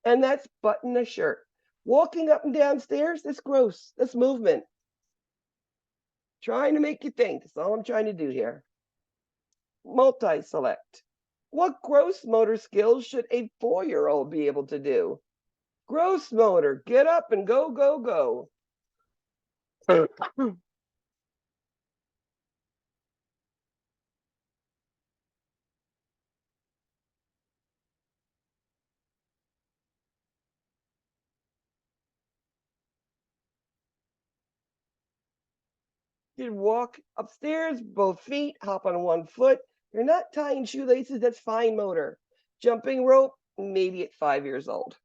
And that's button a shirt. Walking up and down stairs, that's gross. That's movement. Trying to make you think. That's all I'm trying to do here. Multi-select. What gross motor skills should a 4-year-old be able to do? Gross motor, get up and go, go, go. You walk upstairs, both feet, hop on one foot. You're not tying shoelaces, that's fine motor. Jumping rope, maybe at 5 years old.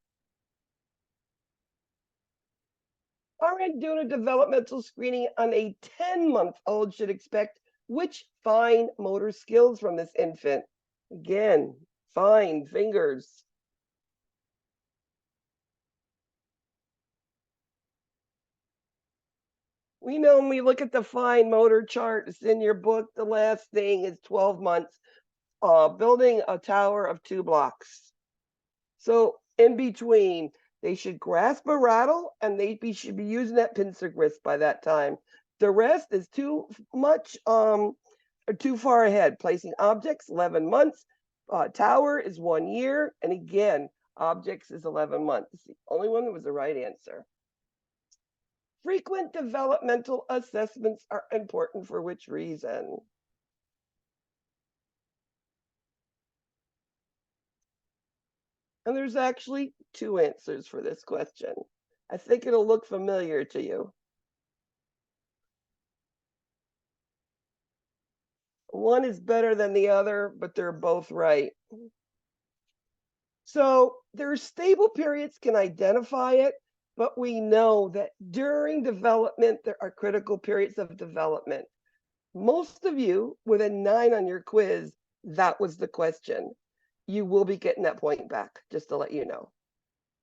RN doing a developmental screening on a 10-month-old should expect which fine motor skills from this infant? Again, fine fingers. We know when we look at the fine motor chart, it's in your book, the last thing is 12 months, building a tower of 2 blocks. So in between, they should grasp a rattle and should be using that pincer grip by that time. The rest is too much, too far ahead. Placing objects, 11 months. Tower is 1 year. And again, objects is 11 months. It's the only one that was the right answer. Frequent developmental assessments are important for which reason? And there's actually 2 answers for this question. I think it'll look familiar to you. One is better than the other, but they're both right. So their stable periods can identify it, but we know that during development, there are critical periods of development. Most of you with a 9 on your quiz, that was the question. You will be getting that point back, just to let you know.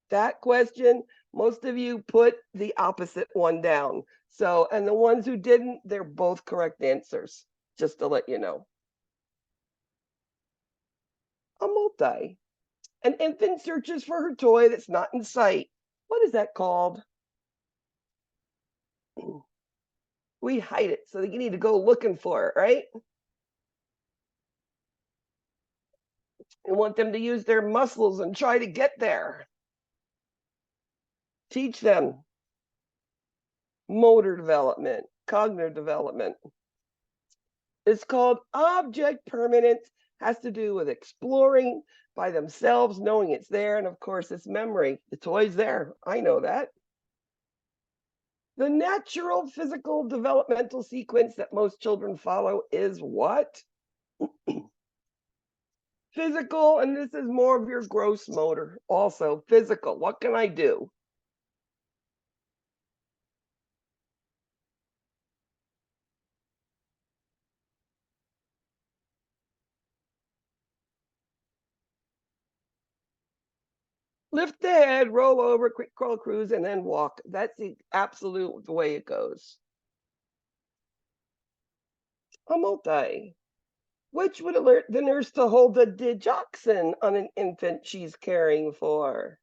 That question, most of you put the opposite one down. So, and the ones who didn't, they're both correct answers, just to let you know. A multi. An infant searches for her toy that's not in sight. What is that called? We hide it, so you need to go looking for it, right? We want them to use their muscles and try to get there. Teach them motor development, cognitive development. It's called object permanence, has to do with exploring by themselves, knowing it's there, and of course, it's memory. The toy's there. I know that. The natural physical developmental sequence that most children follow is what? Physical, and this is more of your gross motor. Also, physical. What can I do? Lift the head, roll over, quick crawl, cruise, and then walk. That's the absolute way it goes. A multi. Which would alert the nurse to hold the digoxin on an infant she's caring for?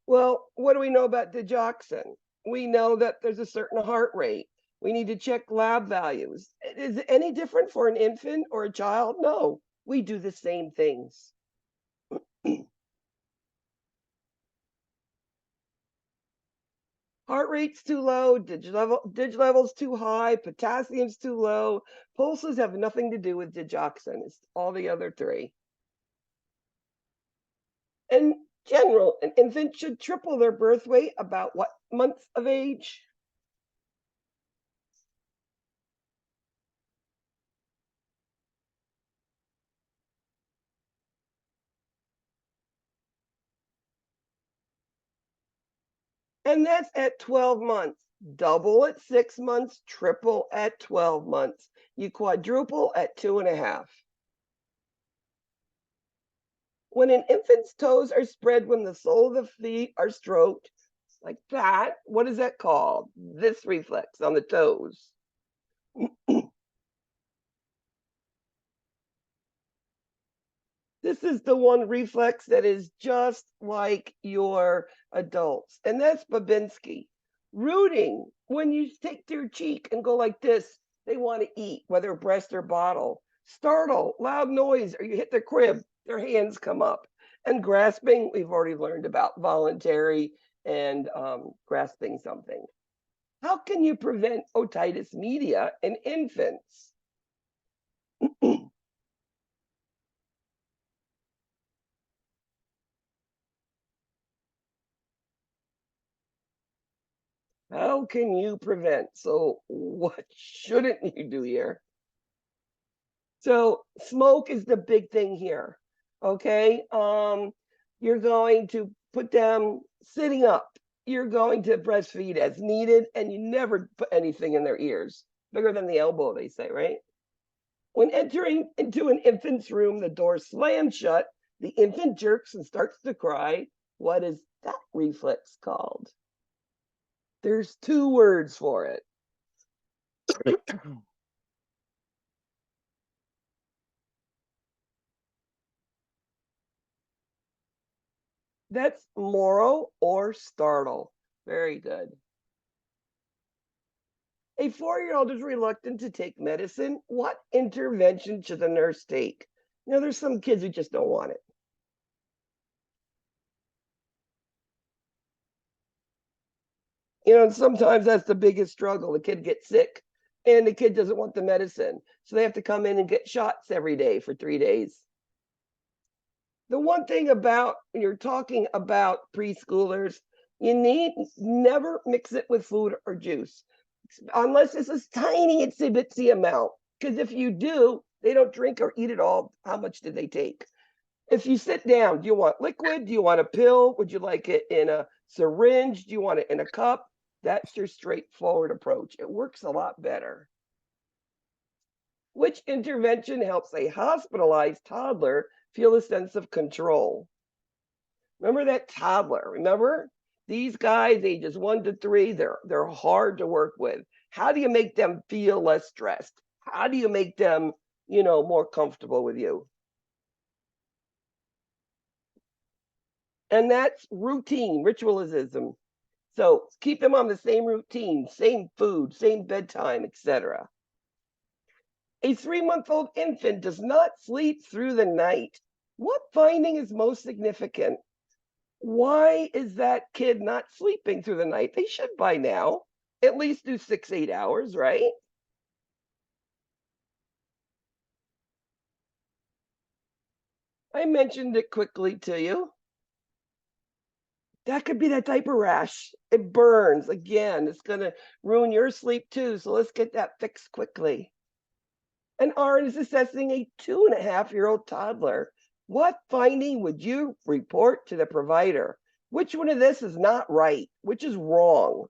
Well, what do we know about digoxin? We know that there's a certain heart rate. We need to check lab values. Is it any different for an infant or a child? No, we do the same things. Heart rate's too low, dig level's too high, potassium's too low. Pulses have nothing to do with digoxin. It's all the other 3. In general, an infant should triple their birth weight about what months of age? And that's at 12 months. Double at 6 months, triple at 12 months. You quadruple at 2.5. When an infant's toes are spread when the sole of the feet are stroked, like that, what is that called? This reflex on the toes. This is the one reflex that is just like your adults, and that's Babinski. Rooting, when you take their cheek and go like this, they want to eat, whether breast or bottle. Startle, loud noise, or you hit the crib, their hands come up. And grasping, we've already learned about voluntary and grasping something. How can you prevent otitis media in infants? How can you prevent? So what shouldn't you do here? So smoke is the big thing here. Okay. You're going to put them sitting up. You're going to breastfeed as needed, and you never put anything in their ears. Bigger than the elbow, they say, right? When entering into an infant's room, the door slams shut, the infant jerks and starts to cry. What is that reflex called? There's 2 words for it. That's moro or startle. Very good. A 4-year-old is reluctant to take medicine. What intervention should the nurse take? Now, there's some kids who just don't want it. And sometimes that's the biggest struggle. The kid gets sick and the kid doesn't want the medicine. So they have to come in and get shots every day for 3 days. The one thing about when you're talking about preschoolers, you need never mix it with food or juice unless it's a tiny itsy bitsy amount. Because if you do, they don't drink or eat it all. How much did they take? If you sit down, do you want liquid? Do you want a pill? Would you like it in a syringe? Do you want it in a cup? That's your straightforward approach. It works a lot better. Which intervention helps a hospitalized toddler feel a sense of control? Remember that toddler? Remember? These guys, ages 1 to 3, they're hard to work with. How do you make them feel less stressed? How do you make them, more comfortable with you? And that's routine, ritualism. So keep them on the same routine, same food, same bedtime, etc. A 3-month-old infant does not sleep through the night. What finding is most significant? Why is that kid not sleeping through the night? They should by now at least do 6, 8 hours, right? I mentioned it quickly to you. That could be that diaper rash. It burns. Again, it's going to ruin your sleep too. So let's get that fixed quickly. An RN is assessing a 2.5-year-old toddler. What finding would you report to the provider? Which one of this is not right? Which is wrong?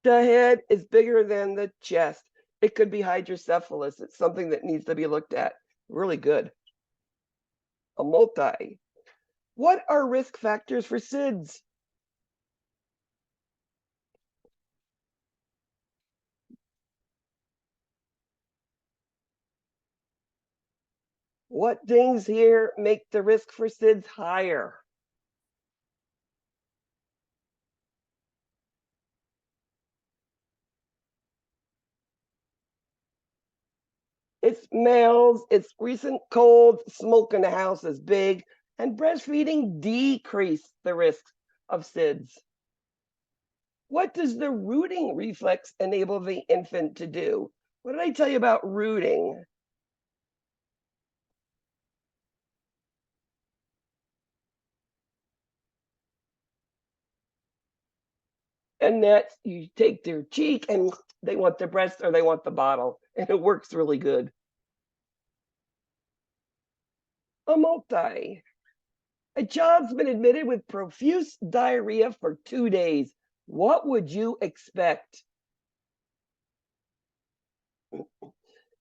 The head is bigger than the chest. It could be hydrocephalus. It's something that needs to be looked at. Really good. A multi. What are risk factors for SIDS? What things here make the risk for SIDS higher? It's males, it's recent colds, smoke in the house is big, and breastfeeding decrease the risk of SIDS. What does the rooting reflex enable the infant to do? What did I tell you about rooting? And that's you take their cheek and they want the breast or they want the bottle, and it works really good. A multi. A child's been admitted with profuse diarrhea for 2 days. What would you expect?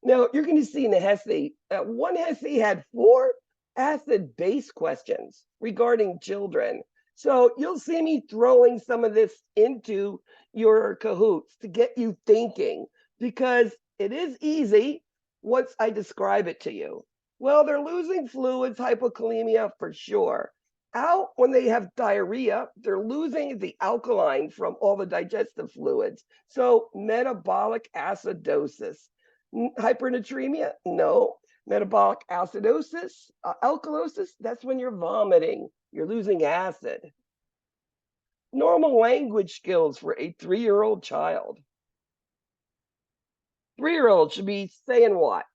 Now, you're going to see in the Hesse, one Hesse had 4 acid-based questions regarding children. So you'll see me throwing some of this into your Kahoots to get you thinking, because it is easy once I describe it to you. Well, they're losing fluids, hypokalemia for sure. Out when they have diarrhea, they're losing the alkaline from all the digestive fluids. So metabolic acidosis. Hypernatremia? No. Metabolic acidosis, alkalosis, that's when you're vomiting, you're losing acid. Normal language skills for a 3-year-old child. 3-year-old should be saying what?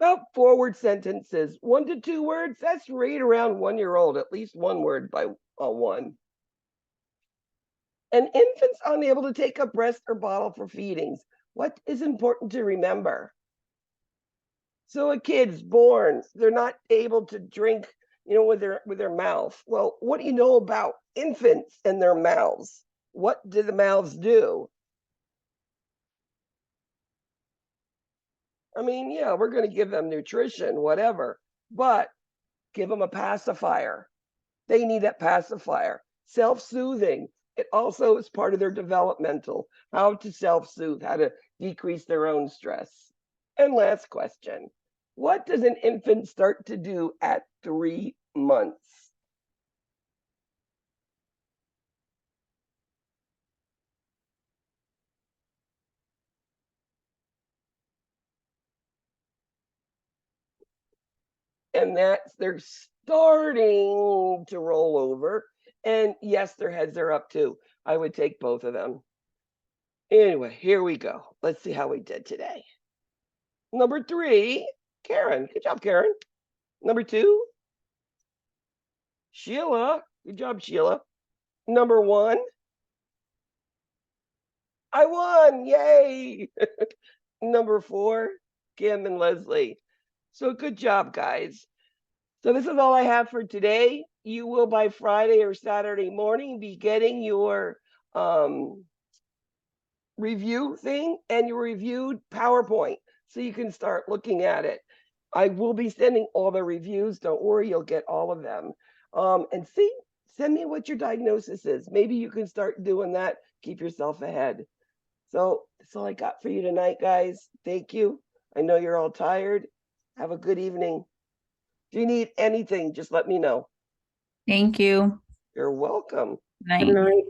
About 4-word sentences, 1 to 2 words. That's right around 1-year-old, at least 1 word by 1. And infants unable to take a breast or bottle for feedings. What is important to remember? So a kid's born, they're not able to drink, with their mouth. Well, what do you know about infants and their mouths? What do the mouths do? I mean, yeah, we're going to give them nutrition, whatever, but give them a pacifier. They need that pacifier. Self-soothing. It also is part of their developmental, how to self-soothe, how to decrease their own stress. And last question, what does an infant start to do at 3 months? And that's they're starting to roll over. And yes, their heads are up too. I would take both of them. Anyway, here we go. Let's see how we did today. Number 3, Karen. Good job, Karen. Number 2, Sheila. Good job, Sheila. Number 1, I won. Yay. Number 4, Kim and Leslie. So good job, guys. So this is all I have for today. You will by Friday or Saturday morning be getting your review thing and your reviewed PowerPoint so you can start looking at it. I will be sending all the reviews. Don't worry, you'll get all of them. And send me what your diagnosis is. Maybe you can start doing that. Keep yourself ahead. So that's all I got for you tonight, guys. Thank you. I know you're all tired. Have a good evening. If you need anything, just let me know. Thank you. You're welcome. Night. Good night.